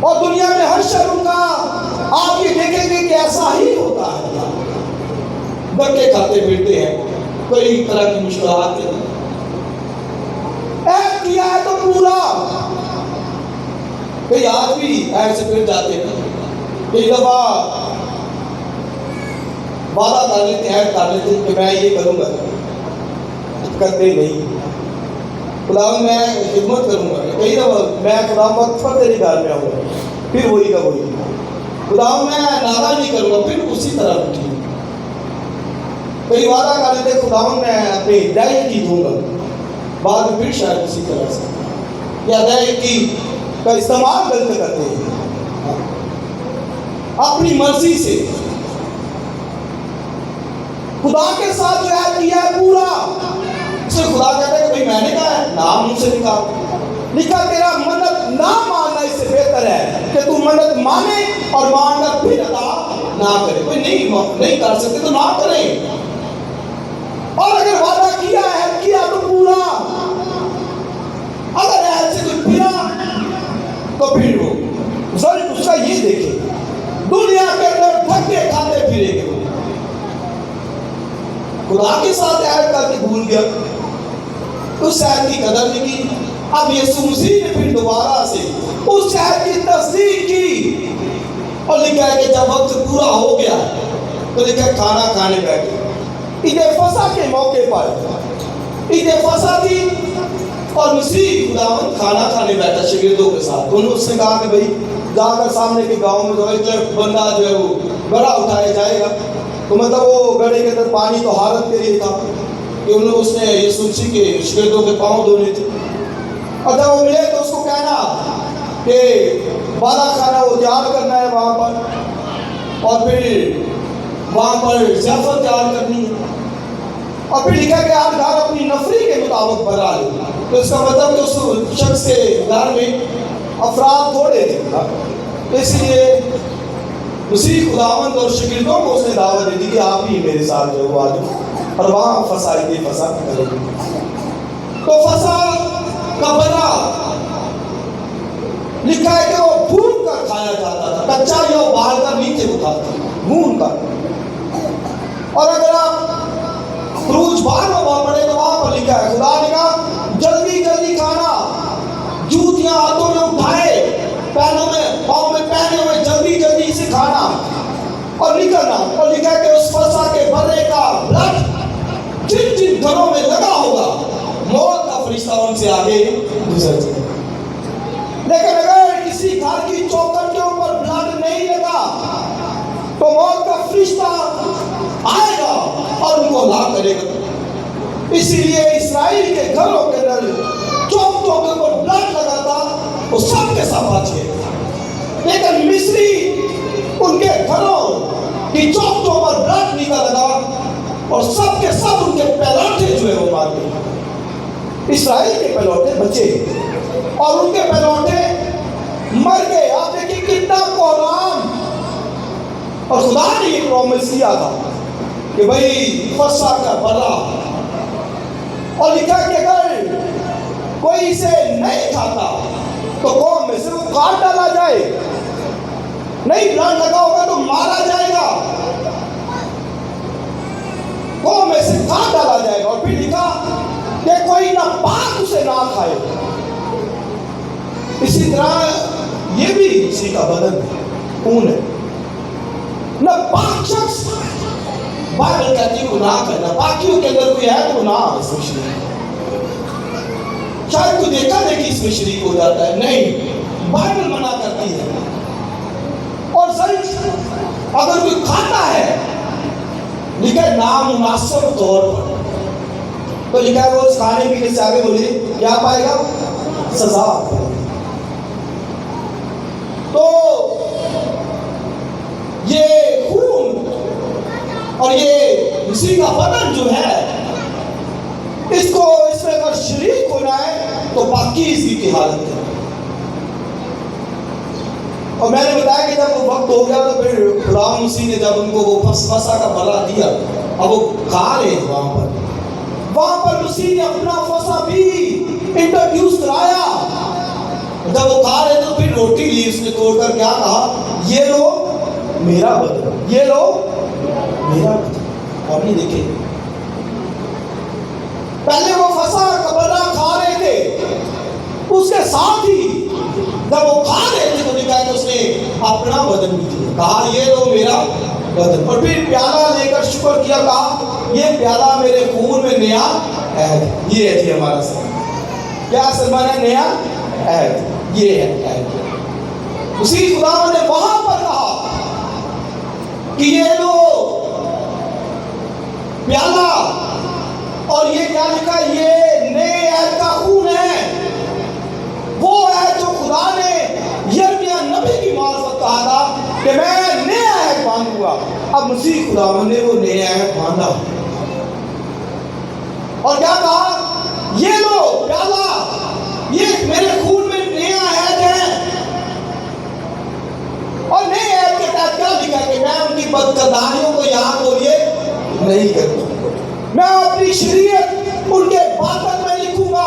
Speaker 1: اور دنیا میں ہر شہر کا آپ یہ دیکھیں گے کہ ایسا ہی ہوتا ہے. دھکے کھاتے پھرتے ہیں, کوئی طرح کی مشکلات نہیں. عہد کیا ہے تو پورا. کئی آج بھی ایسے پھر جاتے ہیں, کئی دفعہ وعدہ کر لیتے ہیں, عہد کر لیتے ہیں کہ میں یہ کروں گا, کرتے نہیں. خداوند میں خدمت کروں گا, کئی دفعہ میں خداوند وقت پر تیرے گھر میں آؤں گا, پھر وہی کا وہی. خداوند میں ناراض نہیں کروں گا, پھر اسی طرح اٹھی. کئی وعدہ کر لیتے خداوند میں اپنی ادائیگی دوں گا, بعد میں پھر شاید اسی طرح سے یا ادائیگی کا استعمال غلط کرتے ہیں اپنی مرضی سے. خدا کے ساتھ جو ہے کیا ہے پورا, اسے خدا کہتا ہے کہ بھئی میں نے کہا ہے, نام مجھ سے نکال. لکھا تیرا منت نہ ماننا اس سے بہتر ہے کہ تو منت مانے اور مان کر پھر ادا نہ کرے. کوئی نہیں کر سکتے تو نہ کریں. اور اگر وعدہ کیا ہے کیا تو پورا. اگر ایسے کوئی پھرا تو پھر وہ رزلٹ اس کا یہ دیکھے, دنیا کے اندر دھکے کھاتے پھرے گے. خدا کے ساتھ عہد کر کے بھول گیا, اس عہد کی قدر نہیں کی. اب یسوع مسیح نے پھر دوبارہ سے اس عہد کی تصدیق کی اور لکھا ہے کہ جب وقت پورا ہو گیا تو لکھا ہے کھانا کھانے بیٹھے. عید فصح کے موقع پر عید فصح تھی اور مسیح خداوند کھانا کھانے بیٹھا شاگردوں کے ساتھ. انہوں نے اس نے کہا کہ بھئی جا کر سامنے کے گاؤں میں جو ایک بندہ جو ہے وہ گڑھا اٹھایا جائے گا. تو مطلب وہ گڑھے کے اندر پانی تو حالت کے لیے تھا کہ انہوں اس نے یسوع مسیح کے شاگردوں کے پاؤں دھونے تھے. اور جب وہ ملے تو اس کو کہنا کہ بالا کھانا وہ تیار کرنا ہے وہاں پر, اور پھر وہاں پر ضیافت تیار کرنی ہے, اور پھر لکھا کہ آپ گھر اپنی نفری کے مطابق بنا لیں. تو اس کا مطلب کہ اس شخص کے گھر میں افراد تھوڑے تھے, اس لیے مسیح خداوند اور شاگردوں کو اس نے دعوت دی تھی کہ آپ ہی میرے ساتھ جو وہ آ جاؤ اور وہاں فصح کریں. تو فصح کا بنا لکھا ہے کہ وہ بھون کر کھایا جاتا تھا, کچا یا ابال کر نیچے اٹھاتا, بھون کر. اور اگر آپ خروج بار میں وہاں پڑھے تو وہاں پر لکھا ہے خدا نے کہا جلدی جلدی کھانا, جوتیاں ہاتھوں میں اٹھائے, پہنوں میں پاؤں میں پہنے ہوئے جلدی جلدی سے کھانا اور نکلنا. اور لکھا ہے کہ اس فصح کے برے کا بلڈ جن جن گھروں میں لگا ہوگا موت کا فرشتہ ان سے آگے گزر جائے. لیکن اگر کسی گھر کی چوکٹ کے اوپر بلڈ نہیں لگا تو موت کا فرشتہ آئے گا اور ان کو ہلاک کرے گا. اسی لیے اسرائیل کے گھروں کے اندر چوکٹوں کے اوپر بلڈ لگا تھا, وہ سب کے سب بچ گئے. لیکن مصری ان کے گھروں کی چوکٹوں پر بلڈ نہیں لگا اور سب کے سب ان کے پہلوٹے جو ہے وہ مار گئے. اسرائیل کے پہلوٹے بچے اور ان کے پہلوٹے مر گئے. آپ دیکھیں کتنا قرآن, اور خدا نے یہ پرومس کیا تھا کہ بھئی فصح کا برا, اور لکھا کہ اگر کوئی اسے نہیں کھاتا تو قوم میں سے وہ کاٹ ڈالا جائے, نہیں بلڈ لگا ہوگا تو مارا جائے گا, قوم میں سے کاٹ ڈالا جائے گا. اور پھر لکھا کہ کوئی ناپاک اسے نہ کھائے. اسی طرح یہ بھی اسی کا بدن ہے, خون ہے. ناپاک شخص بائبل کہتی ہے گناہ کرنا, باقیوں کے اندر کوئی ہے تو گناہ اس میں شریک. شاید کوئی دیکھا دیکھی اس میں شریک ہو جاتا ہے, نہیں, بائبل منع کرتی ہے. اور صرف اگر کوئی کھاتا ہے لکھا ہے نامناسب طور پر, تو لکھا ہے وہ اس کھانے پینے سے آگے بولے کیا پائے گا, سزا. تو یہ خون اور یہ مسیح کا بدن جو ہے اس کو اس میں اگر شریک ہونا ہے تو پاکیزگی کی حالت ہے. اور میں نے بتایا کہ جب وہ وقت ہو گیا تو پھر خدا مسیح نے جب ان کو وہ فصح کا بلا دیا, اب وہ کھا رہے ہیں وہاں پر وہاں پر مسیح نے اپنا فصح بھی انٹروڈیوس کرایا. جب وہ کھا رہے تو پھر روٹی لی اس نے توڑ کر کیا کہا, یہ لو میرا بدن, یہ لو میرا بدن. اور یہ دیکھیں پہلے وہ فصح قبرہ کھا رہے تھے, اس کے ساتھ ہی جب وہ کھا رہے تھے تو لکھا ہے کہ اس نے اپنا بدن بھی دیا, کہا یہ لو میرا بدن. اور پھر پیالہ لے کر شکر کیا, کہا یہ پیالہ میرے خون میں نیا عہد, یہ ہے جی ہمارا سلمان. کیا سلمان ہے؟ نیا عہد, یہ ہے عہد. اسی خدا نے وہاں پر کہا کہ یہ لو پیالہ, اور یہ کیا لکھا, یہ نئے عہد کا خون ہے. وہ ہے جو خدا نے یرمیہ نبی کی معرفت کہا تھا کہ میں نیا عہد باندھوں گا. اب مسیح خدا نے وہ نیا عہد باندھا, اور کیا کہا, یہ لو پیالہ, یہ میرے خون میں نیا عہد ہے. اور نئے عہد کے تحت کیا لکھا کہ میں ان کی بدکرداریوں کو یاد بولیے نہیں کروں, میں اپنی شریعت ان کے باطن میں لکھوں گا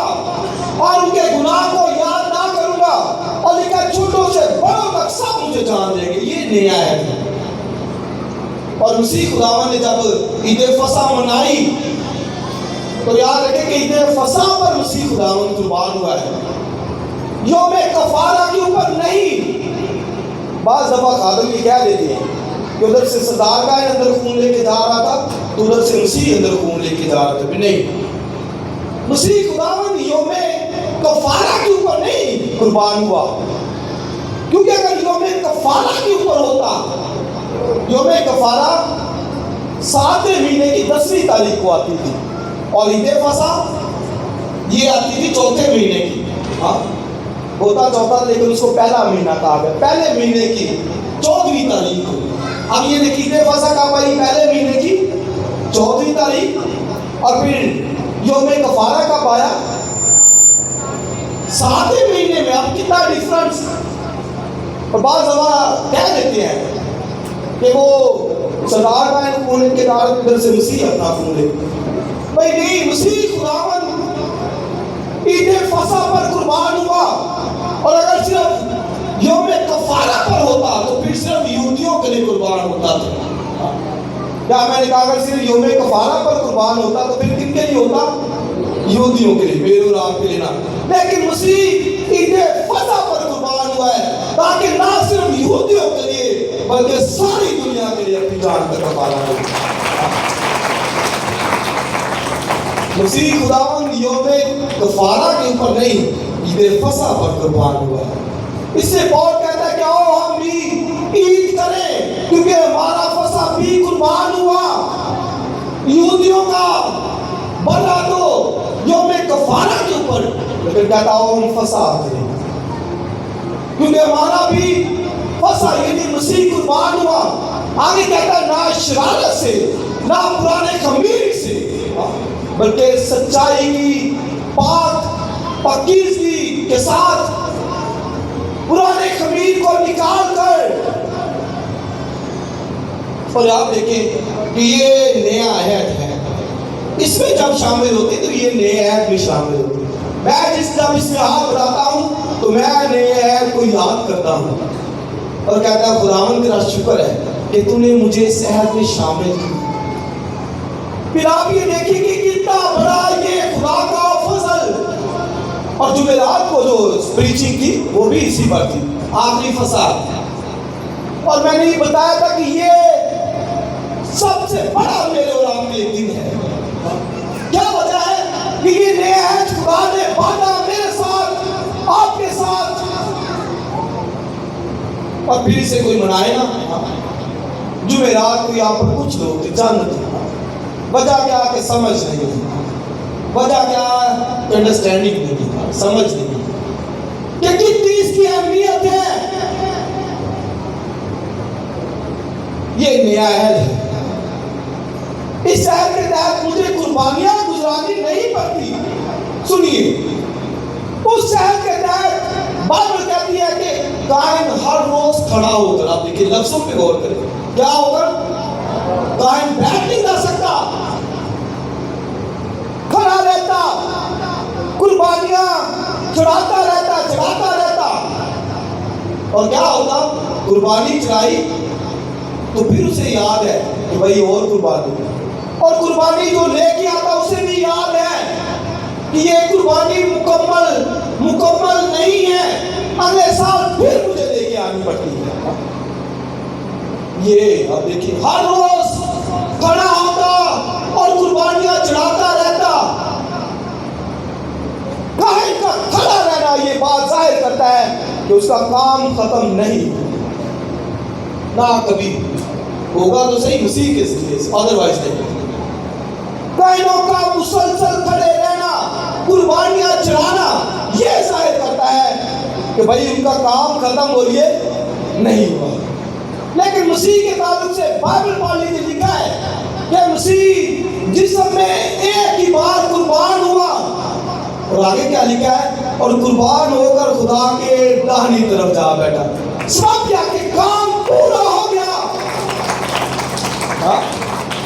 Speaker 1: اور ان کے گناہ کو یاد نہ کروں گا. اور لکھا چھوٹوں سے بڑوں تک سب مجھے جان دیں گے. یہ نیا ہے. اور اسی خداوند نے جب عید فصح منائی تو یاد رکھیں کہ عید فصح پر مسیح خداوند قربان ہوا ہے, یوم کفارہ کے اوپر نہیں. بعض دفعہ خادم یہ کہہ دیتے ہیں کہ ادھر سے سردار کا اندر خون لے کے جا رہا تھا تو ادھر سے مسیح اندر خون لے کے جا رہا تھا. نہیں, مسیح خداوند یوم کفارہ کے اوپر نہیں قربان ہوا, کیونکہ اگر یوم کفارہ کے اوپر ہوتا, یوم کفارہ 7ویں مہینے کی 10ویں تاریخ کو آتی تھی, اور عید فصح یہ آتی تھی 4تھے مہینے کی. ہوتا چوتھا لیکن اس کو پہلا مہینہ کہا گیا, پہلے مہینے کی 14ویں تاریخ کو. اب یہ دیکھیے عید فصح کب آئی, پہلے مہینے کی 14ویں تاریخ, اور پھر یوم کفارہ کب آیا, 7ویں مہینے میں. اب کتنا ڈیفرنس. اور بعض دفعہ کہہ دیتے ہیں کہ وہ سردار کا خون کے دار ادھر سے مسیح اپنا خون لے. بھائی نہیں, مسیح خداوند عید فصح پر قربان ہوا, اور اگر صرف یوم کفارہ پر ہوتا تو پھر صرف یہودیوں کے لیے قربان ہوتا تھا. کیا میں نے کہا اگر صرف یوم کفارہ پر قربان ہوتا تو پھر کن کے لیے ہوتا, یہودیوں کے لیے, میرے اور آپ کے لیے نہ. لیکن مسیح عید فصح پر قربان ہوا ہے تاکہ نہ صرف یہودیوں کے لیے بلکہ ساری دنیا کے لیے اپنی جان کا کفارہ ہو. مسیح خداوند یوم کفارہ کے اوپر نہیں, عید فصح پر قربان ہوا ہے. اس سے پول کہتا ہے کہ آؤ ہم بھی عید کریں کیونکہ ہمارا فصح بھی قربان ہوا. یہودیوں کا بنا تو یوم کفارہ کے اوپر, لیکن کہتا آؤ ہم فصح کریں کیونکہ ہمارا بھی فصح یعنی مسیح قربان ہوا. آگے کہتا ہے نہ شرارت سے نہ پرانے خمیر سے بلکہ سچائی کی پاک پاکیزگی کے ساتھ پرانے خمیر کو نکال کر. اور آپ دیکھیں کہ یہ نیا عہد ہے, اس میں جب شامل ہوتے تو یہ نئے عہد میں شامل ہوتے. میں جب اس میں ہاتھ بڑھاتا ہوں تو میں نئے عہد کو یاد کرتا ہوں اور کہتا ہے خداوند تیرا شکر ہے کہ تو نے مجھے اس عہد میں شامل کیا. پھر آپ یہ دیکھیں کہ کتنا بڑا یہ خدا کا فضل. اور جمعرات کو جو پریچنگ تھی وہ بھی اسی پر تھی, آخری فصح. اور میں نے یہ بتایا تھا کہ یہ سب سے بڑا میرے اور آپ کے دن ہے. کیا وجہ ہے کہ یہ نیا عہد خدا نے باندھا میرے ساتھ, آپ کے ساتھ, اور پھر اسے کوئی منائے نا. جمعرات کو یہاں پر کچھ لوگ تھے جانتے, وجہ کیا کہ سمجھ نہیں, وجہ کیا انڈرسٹینڈنگ نہیں, سمجھ نہیں کہ کتنی اس کی اہمیت ہے. یہ نیا عہد ہے, اس عہد کے تحت مجھے قربانیاں گزرانی نہیں پڑتی. سنیے, اس عہد کے تحت بائبل کہتی ہے کہ کائن ہر روز کھڑا ہو کر, آپ دیکھیں لفظوں پہ غور کریں, کیا ہوگا, کائن بیٹھ نہیں جا سکتا, کھڑا کھڑا رہتا، قربانیاں چڑھاتا رہتا، اور کیا ہوتا؟ قربانی چڑھائی تو پھر اسے یاد ہے کہ بھائی اور قربانی، اور قربانی جو لے کے آتا اسے بھی یاد ہے کہ یہ قربانی مکمل نہیں ہے، اگلے سال پھر مجھے لے کے آنی پڑتی ہے۔ یہ اب دیکھیے ہر روز کھڑا ہوتا اور قربانیاں چڑھاتا رہتا۔ کاہن کا کھڑا رہنا یہ بات ظاہر کرتا ہے کہ اس کا کام ختم نہیں، نہ کبھی ہوگا تو صحیح مسیح کے ذریعے سے، ادروائز نہیں۔ کائنوں کا مسلسل کھڑے رہنا، قربانیاں چڑھانا، یہ ظاہر کرتا ہے کہ بھائی ان کا کام ختم اور یہ نہیں ہوا۔ لیکن مسیح کے تعلق سے بائبل پالی نے لکھا ہے کہ مسیح جسم میں ایک ہی بار قربان ہوا، اور آگے کیا لکھا ہے؟ اور قربان ہو کر خدا کے داہنی طرف جا بیٹھا۔ سب کیا کہ کام پورا ہو گیا۔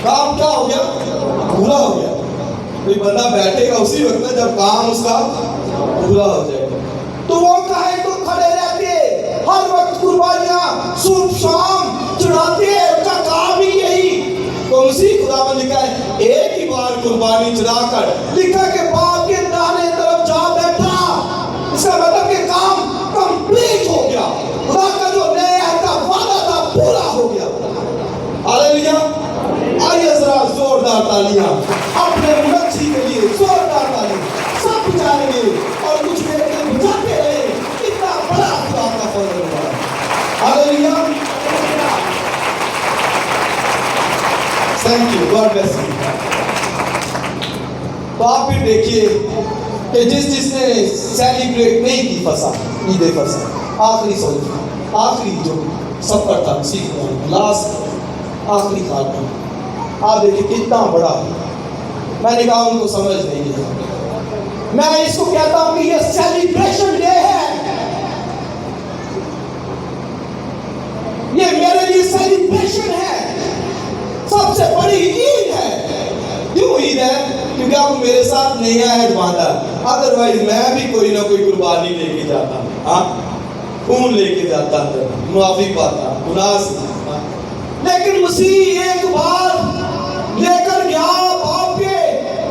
Speaker 1: کام کیا ہو گیا؟ پورا ہو گیا۔ کوئی بندہ بیٹھے گا اسی وقت میں جب کام اس کا پورا ہو جائے گا۔ تو وہ کہے تو کھڑے رہتے، ہر وقت قربانیاں صبح شام چڑھاتے ہیں، ان کا کام ہی یہی۔ تو مسیح خدا میں لکھا ہے ایک ہی بار قربانی چڑھا کر لکھا کہ باپ کے داہنے طرف جا بیٹھا۔ اس کا مطلب کہ کام کمپلیٹ ہو گیا، خدا کا جو نیا کا وعدہ تھا پورا ہو گیا۔ ہاللیلویا۔ آئیے ذرا زوردار تالیاں اپنے منجی کے لیے، زوردار تالیاں سب بجائیں گے اور کچھ دیر کے بجاتے رہے، کتنا بڑا خدا کا فضل ہوا۔ Hallelujah. Thank you, God bless you. تو آپ پھر دیکھیے کہ جس نے سیلیبریٹ نہیں کی فصح، عید فصح، آخری جو سفر تھا سیکھ لاسٹ آخری خاتمہ، آپ دیکھیں کتنا بڑا ہے۔ میں نے کہا ان کو سمجھ نہیں ہے۔ میں اس کو کہتا ہوں کہ یہ سیلیبریشن ڈے ہے، یہ میرے لیے سیلیبریشن ہے، سب سے بڑی عید ہے۔ کیوں عید ہے؟ کیونکہ آپ میرے ساتھ نیا عہد باندھا، ادروائز میں بھی کوئی نہ کوئی قربانی لے کے جاتا، ہاں خون لے کے جاتا تھا، معافی پاتا، گناہ سے۔ لیکن مسیح ایک بار لے کر گیا باپ کے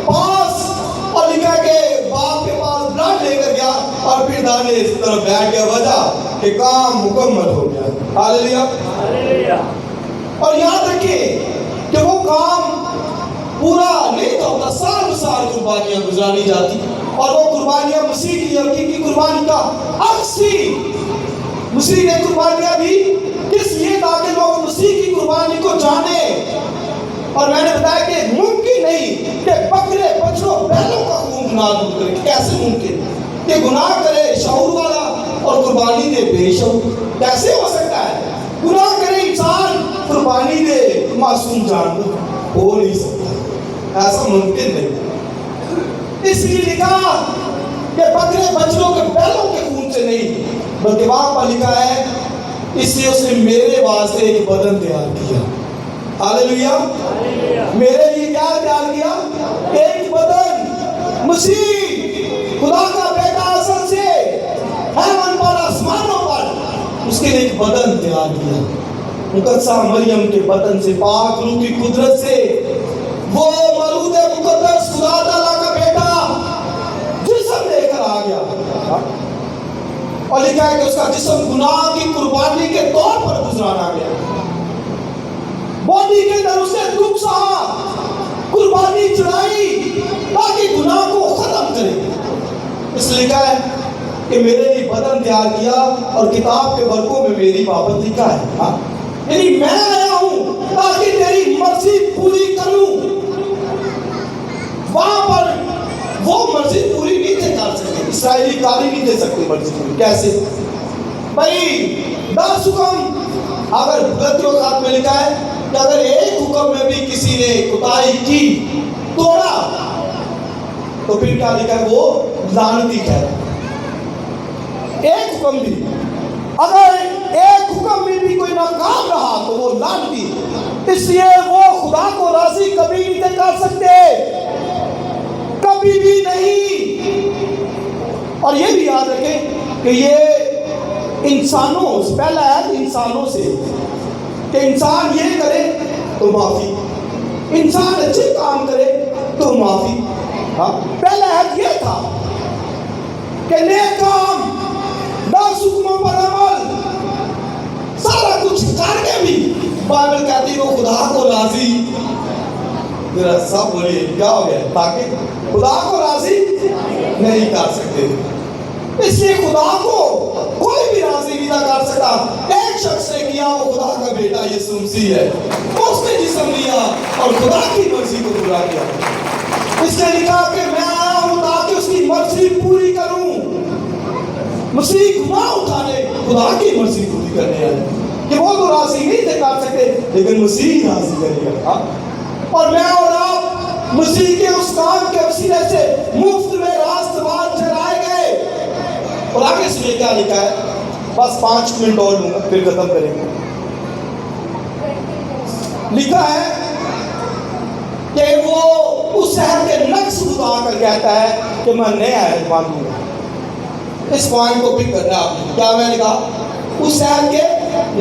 Speaker 1: پاس، اور لکھا کہ باپ کے پاس بلڈ لے کر گیا اور پھر دانے اس طرف بیٹھ گیا، وجہ کہ کام مکمل ہو گیا۔ ہاللیلویا۔ اور یاد رکھیں کہ وہ کام پورا نہیں ہوتا، سال سال قربانیاں گزرانی جاتی، اور وہ قربانیاں مسیح کی حقیقی قربانی کا عکس تھی۔ مسیح نے قربانیاں دی کس لیے؟ تاکہ لوگ مسیح کی قربانی کو جانیں۔ اور میں نے بتایا کہ ممکن نہیں کہ بکرے بچڑوں بیلوں کا خون گناہ دور کرے۔ کیسے ممکن کہ گناہ کرے شعور والا اور قربانی دے بے شعور؟ کیسے ہو سکتا ہے؟ گناہ کرے انسان، قربانی دے معصوم جانور؟ ہو نہیں سکتا، ایسا ممکن نہیں۔ اس لیے لکھا کہ بکرے بچڑوں کے بیلوں کے خون سے نہیں، بلکہ وہاں پر لکھا ہے اس لیے اس نے میرے واسطے ایک بدن تیار کیا۔ ہاللیلویا۔ میرے لیے کیا تیار کیا؟ ایک بدن۔ مسیح خدا کا بیٹا اصل سے ہیون پر، آسمانوں پر، اس کے لیے ایک بدن تیار کیا۔ مقدسہ مریم کے بدن سے، پاک روح کی قدرت سے، وہ مولود مقدس خدا تعالیٰ کا بیٹا جسم لے کر آ گیا، اور لکھا ہے کہ اس کا جسم گناہ کی قربانی کے طور پر گزرانا گیا۔ باڈی کے اندر اس نے دکھ سہا، قربانی چڑھائی تاکہ گناہ کو ختم کرے۔ اس لکھا ہے کہ میرے لیے بدن تیار کیا، اور کتاب کے ورقوں میں میری بابت لکھا ہے، یعنی میں آیا ہوں تاکہ تیری مرضی پوری کروں۔ وہاں پر وہ مرضی پوری نہیں تھے کر سکتے، اسرائیلی کاری نہیں دے سکتے مرضی پوری۔ کیسے بھائی؟ 10 حکم اگر غلطیوں کا ہاتھ میں لکھا ہے کہ اگر ایک حکم میں بھی کسی نے کوتاہی کی، توڑا، تو پھر کیا لکھا ہے؟ وہ لعنتی ٹھہرا۔ ایک حکم بھی، اگر ایک حکم میں بھی کوئی ناکام رہا تو وہ لعنتی۔ اس لیے وہ خدا کو راضی کبھی نہیں کر سکتے، کبھی کبھی بھی نہیں. اور یہ بھی یاد رکھیں کہ یہ انسانوں سے پہلا ہے، انسانوں سے کہ انسان یہ کرے تو معافی، انسان اچھے کام کرے تو معافی. ہاں پہلا عہد یہ تھا کہ نیک کام، 10 حکموں پر عمل، سارا کچھ کر کے بھی بائبل کہتی وہ خدا کو راضی. ذرا سب بولیے کیا ہو گیا؟ تاکہ خدا کو راضی نہیں کر سکتے. اس لیے خدا کو کوئی بھی راضی نہیں کر سکتا. ایک شخص نے کیا، وہ خدا کا بیٹا یسوع مسیح ہے. اس نے جسم لیا اور خدا کی مرضی کو پورا کیا. اس نے لکھا کہ میں آیا ہوں تاکہ اس کی مرضی پوری کروں. مسیح گناہ اٹھانے، خدا کی مرضی پوری کرنے آئے کہ وہ تو راضی نہیں تھے کر سکتے، لیکن مسیح راضی کرے گا. اور میں اور آپ مسیح کے اس کام کے وسیلے سے مفت میں راست بات چلائے گئے. اور آگے سنیے کیا لکھا ہے. بس 5 منٹ اور لوں گا پھر ختم کریں گے. لکھا ہے کہ وہ اس عہد کے نقص بتا کر کہتا ہے کہ میں نیا عہد باندھوں گا. اس پوائنٹ کو پک کرنا آپ نے. کیا میں نے کہا؟ اس عہد کے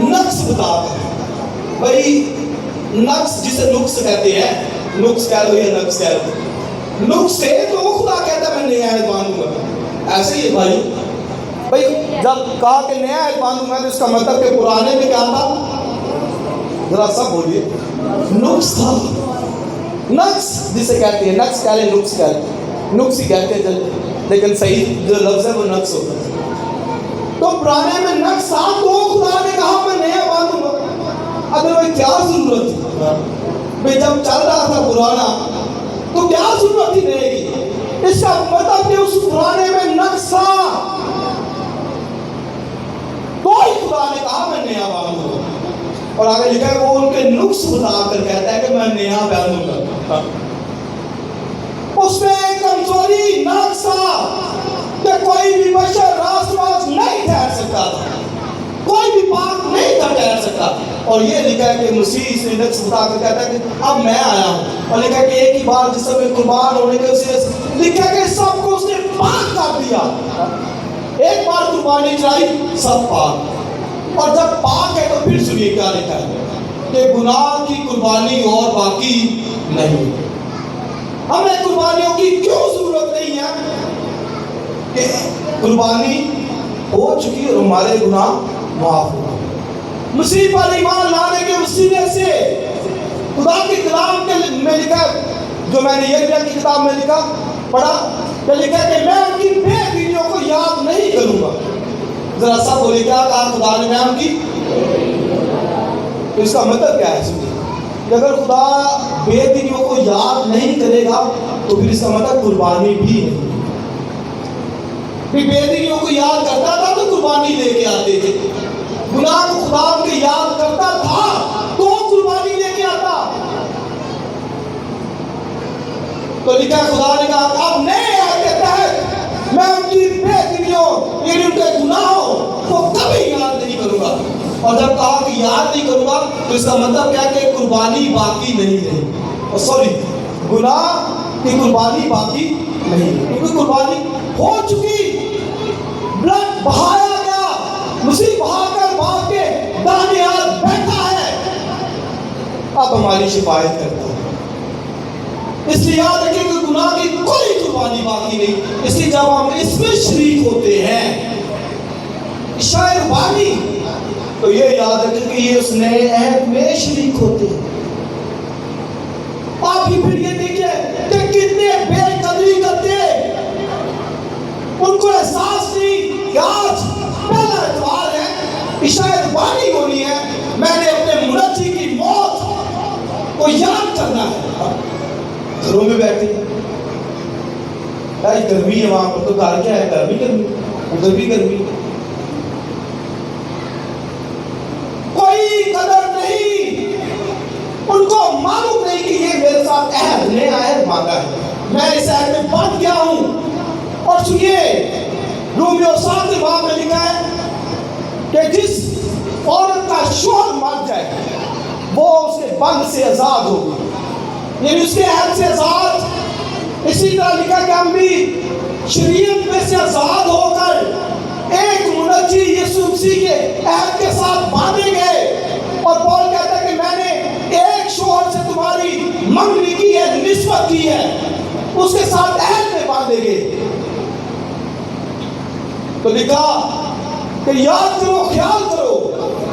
Speaker 1: نقص بتا کر. بھائی نقص جسے نقص کہتے ہیں، نقص کہہ لو یا نقص کہہ لو، نقص سے تو وہ خدا کہتا ہے میں نیا عہد باندھوں گا. ایسے ہی بھائی جب کہا کہ نیا عہد باندھوں گا تو اس کا مطلب کہ پرانے میں کیا تھا؟ ذرا سب بولیے. نقص تھا. نقص جسے کہتے ہیں، نقص کہہ لیں، نقص کہہ لیں، نقص ہی کہتے ہیں لیکن صحیح جو لفظ ہے وہ نقص ہوتا ہے. تو پرانے میں نقص تھا تو خدا نے کہا میں نیا باندھوں گا. اگر بھائی کیا ضرورت تھی؟ بھائی جب چل رہا تھا پرانا تو کیا ضرورت ہی رہے گی؟ اس کا مطلب کہ اس پرانے میں نقص تھا تو ہی خدا نے کہا میں نیا باندھوں گا. اور آگے لکھا ہے وہ ان کے نقص بتا کر کہتا ہے کہ میں نیا باندھوں گا. اس میں کمزوری، نقص تھا کہ کوئی بھی بشر راست باز نہیں ٹھہر سکتا تھا، کوئی بھی پاک نہیں تھا ٹھہر سکتا. اور یہ لکھا ہے کہ مسیح سے نقص بتا کر کہتا ہے کہ اب میں آیا ہوں. اور لکھا ہے کہ ایک ہی بار جس میں قربان ہونے کے اسے لکھا ہے کہ سب کو اس نے پاک کر دیا. ایک بار قربانی چڑھائی، سب پاک. اور جب پاک ہے تو پھر سنیے کیا لکھا ہے کہ گناہ کی قربانی اور باقی نہیں. ہمیں قربانیوں کی کیوں ضرورت نہیں ہے؟ کہ قربانی ہو چکی اور ہمارے گناہ معاف ہو. مسیح پر ایمان لانے کے وسیلے سے خدا کے کلام میں لکھا، جو میں نے یرمیا کی کتاب میں لکھا پڑھا کہ لکھا کہ میں ان کی بے دینیوں کو یاد نہیں کروں گا. ذرا سب بولے کیا کہا خدا نے؟ میں ان کی. تو اس کا مطلب کیا ہے؟ کہ اگر خدا بے دینیوں کو یاد نہیں کرے گا تو پھر اس کا مطلب قربانی بھی نہیں. بے دینیوں کو یاد کرتا تھا تو قربانی لے کے آتے تھے. گناہ کو خدا ان کے یاد کرتا تھا تو قربانی لے کے آتا. تو لکھا خدا نے کہا اب نئے عہد کے تحت میں ان کی بے دینیوں یعنی ان کے گناہوں کو کبھی یاد نہیں کروں گا. اور جب کہا کہ یاد نہیں کروں گا تو اس کا مطلب کیا کہ قربانی باقی نہیں رہی. سوری، گناہ کی قربانی باقی نہیں، کیونکہ قربانی ہو چکی. بلڈ بہایا گیا، مسیح بہا کر باپ کے داہنے ہاتھ بیٹھا ہے، اب ہماری شفاعت کرتا ہے. اس لیے یاد رکھیں کہ گناہ کی کوئی قربانی باقی نہیں. اس لیے جب ہم اس میں شریک ہوتے ہیں شاید بانی، تو یہ یاد رکھیں کہ یہ اس نئے عہد میں شریک ہوتے ہیں. آپ ہی پھر یہ دیکھیں کہ کتنے بے قدری کرتے، ان کو احساس نہیں کہ آج پہلا اتوار ہے، شاید بانی ہونی ہے، میں نے اپنے منجی کی موت کو یاد کرنا ہے. گھروں میں بیٹھے گرمی ہے، وہاں پر تو گھر کیا ہے، گرمی ادھر بھی گرمی. کوئی قدر نہیں، ان کو معلوم نہیں کہ یہ میرے ساتھ عہد نیا عہد مانگا ہے، میں اس عہد میں بندھ گیا ہوں. اور سنیے رومیو 7 باب میں لکھا ہے کہ جس عورت کا شوہر مر جائے وہ اس کے بند سے آزاد ہوگی، یعنی اس کے عہد سے آزاد اسی طرح لکھا کہ ہم بھی شریعت میں سے آزاد ہو کر ایک منجی یسوع مسیح کے عہد کے ساتھ باندھے گئے. اور پول کہتا ہے کہ میں نے ایک شوہر سے تمہاری منگنی کی ہے, نسبت کی ہے, اس کے ساتھ عہد میں باندھے گئے. تو لکھا کہ یاد کرو, خیال کرو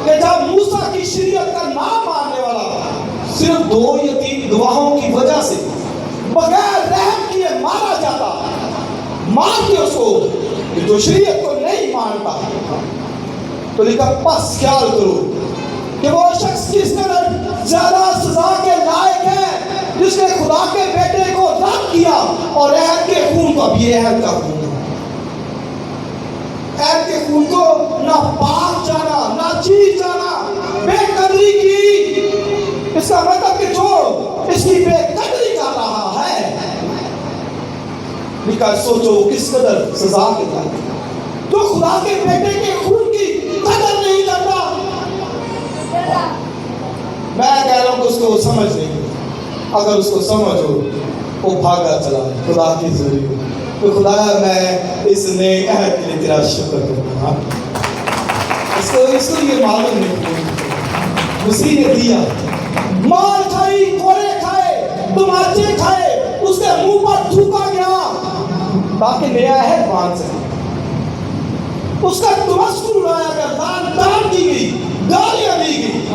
Speaker 1: کہ جب موسیٰ کی شریعت کا نام ماننے والا صرف 2 یا 3 گواہوں کی وجہ سے بغیر رحم کیے مارا جاتا, مار کے اس کو جو شریعت کو نہیں مانتا, تو لکھا پس خیال کرو کہ وہ شخص کس قدر زیادہ سزا کے لائق ہے جس نے خدا کے بیٹے کو رد کیا اور عہد کے خون کو, اب یہ عہد کا خون ہے, عہد کے خون کو نہ پاک جانا, نہ چیز جانا, بے قدری کی. اس کا مطلب کہ جو اس کی بے قدری کر رہا ہے, لکھا سوچو کس قدر سزا کے لائق, جو خدا کے بیٹے کے خون کی قدر نہیں کرتا. میں کہہ رہا ہوں کہ اس کو سمجھ نہیں, اگر اس کو سمجھ ہو وہ بھاگا چلا ہے خدا کی ضروری. تو خدا میں اس نئے عہد کے لیے تیرا شکر کرتا ہوں. اس کو یہ معلوم نہیں مسیح نے دیا, مار کھائی, کوڑے کھائے, تماچے کھائے, اس کے منہ پر تھوکا گیا تاکہ نیا عہد مان سکے. اس کا تمسکر اڑایا گیا, دان کی گئی, گالیاں دی گئی,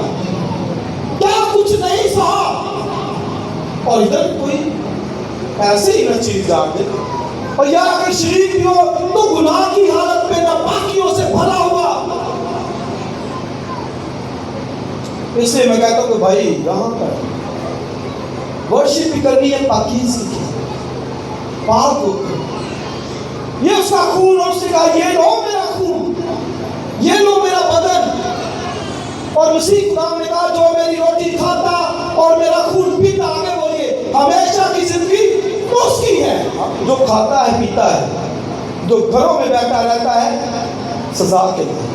Speaker 1: کیا کچھ نہیں سہا. اور ادھر کوئی ایسے ہی نہ چیز جان دے, اور یا اگر شریک بھی ہو تو گناہ کی حالت میں ناپاکیوں سے بھرا ہوا. اس لیے میں کہتا ہوں کہ بھائی یہاں پر ورشپ بھی کرنی ہے پاکیزگی کی, پاک ہو کر. یہ اس کا خون, اور اس نے کہا یہ لو میرا خون, یہ لو میرا بدن. اور مسیح خدا نے کہا جو میری روٹی کھاتا اور میرا خون پیتا, آگے بولیے, ہمیشہ کی زندگی اس کی ہے. جو کھاتا ہے پیتا ہے, جو گھروں میں بیٹھا رہتا ہے, سزا کے لیے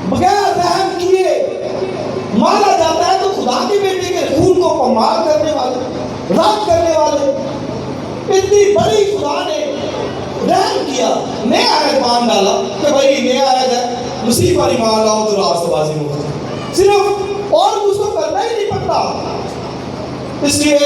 Speaker 1: بغیر رحم کیے مارا جاتا ہے. تو خدا کے بیٹے کے خون کو پامال کرنے والے, رد کرنے والے, اتنی بڑی خدا نے رحم کیا, نیا عہد مان ڈالا کہ بھائی نیا عہد ہے, مسیح پر ایمان لاؤ تو راست بازی ہو. صرف اور اس کو کرنا ہی نہیں پڑتا. اس لیے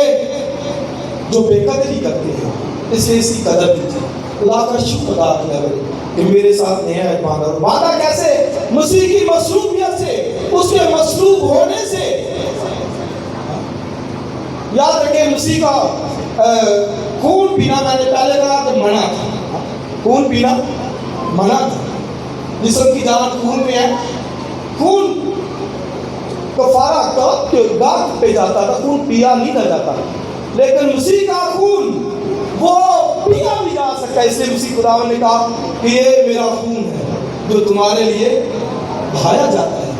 Speaker 1: جو بے قدری کرتے ہیں, اس لیے اس کی قدر دیجیے. خدا کا شکر ادا کیا کرے کہ میرے ساتھ نیا عہد باندھا. باندھا کیسے؟ مسیح کی مصلوبیت سے, اس کے مصلوب ہونے سے. یاد رکھیں مسیح کا خون پینا, میں نے پہلے کہا کہ منع تھا. خون پینا منع تھا. جسم کی جان خون میں ہے. خون کفارہ گاہ پہ جاتا تھا, خون پیا نہیں نہ جاتا. لیکن مسیح کا خون وہ پیا بھی جا سکتا ہے. اس لیے مسیح خدا نے کہا کہ یہ میرا خون ہے جو تمہارے لیے بہایا جاتا ہے.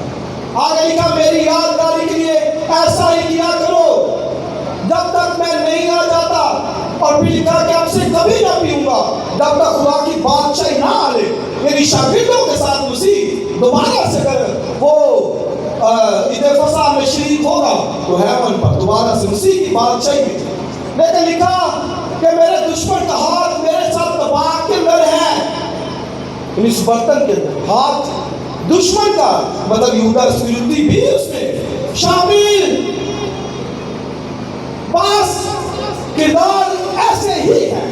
Speaker 1: آگے لکھا میری یادگاری کے لیے ایسا ہی کیا کرو جب تک میں نہیں آ جاتا. اور پھر لکھا کہ اب سے کبھی نہ پیوں گا جب تک خدا کی بادشاہی نہ آ لے. میری شاگردوں کے ساتھ مسیح دوبارہ سے کر وہ عید فصح میں شریک ہوگا تو ہیون پر دوبارہ سے مسیح کی بادشاہی میں. لیکن لکھا کہ میرے دشمن کا ہاتھ میرے ساتھ طباق کے اندر ہے. اس برتن کے اندر ہاتھ دشمن کا, مطلب یہودا اسکریوتی بھی اس میں شامل. بس کردار ایسے ہی ہے.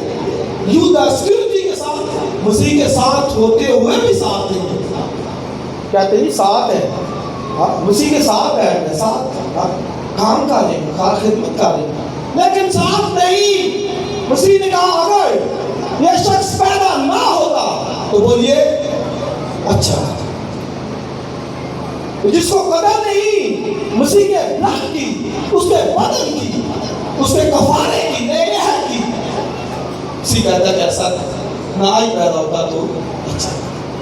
Speaker 1: یہودا اسکریوتی کے ساتھ, مسیح کے ساتھ ہوتے ہوئے بھی ساتھ نہیں. کہتے ہیں ساتھ ہے, مسیح کے ساتھ ہے, ساتھ کام کریں, خدمت کریں, لیکن ساتھ نہیں. مسیح نے کہا اگر یہ شخص پیدا نہ ہوتا تو بولیے اچھا. جس کو قدر نہیں مسیح کے لحظ کی, اس کے بدن کی, اس کے کفارے کی, نئے عہد کی, مسیح کہتا کہ ایسا نہ ہی پیدا ہوتا تو اچھا.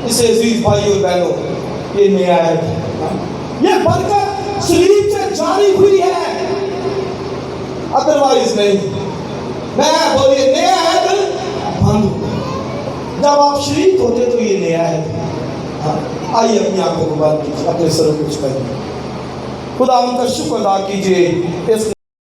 Speaker 1: اس سے عزیز بھائی اور بہنوں, یہ نیا عہد ہے. یہ برکت صلیب سے جاری ہوئی ہے, ادروائز نہیں. میں بولیے نیا عہد باندھو. جب آپ شریک ہوتے تو یہ نیا عہد ہے. آئیے اپنی آنکھوں کو بند کیجیے, اپنے سر کو جھکائیے. خدا ان کا شکر ادا کیجیے. اس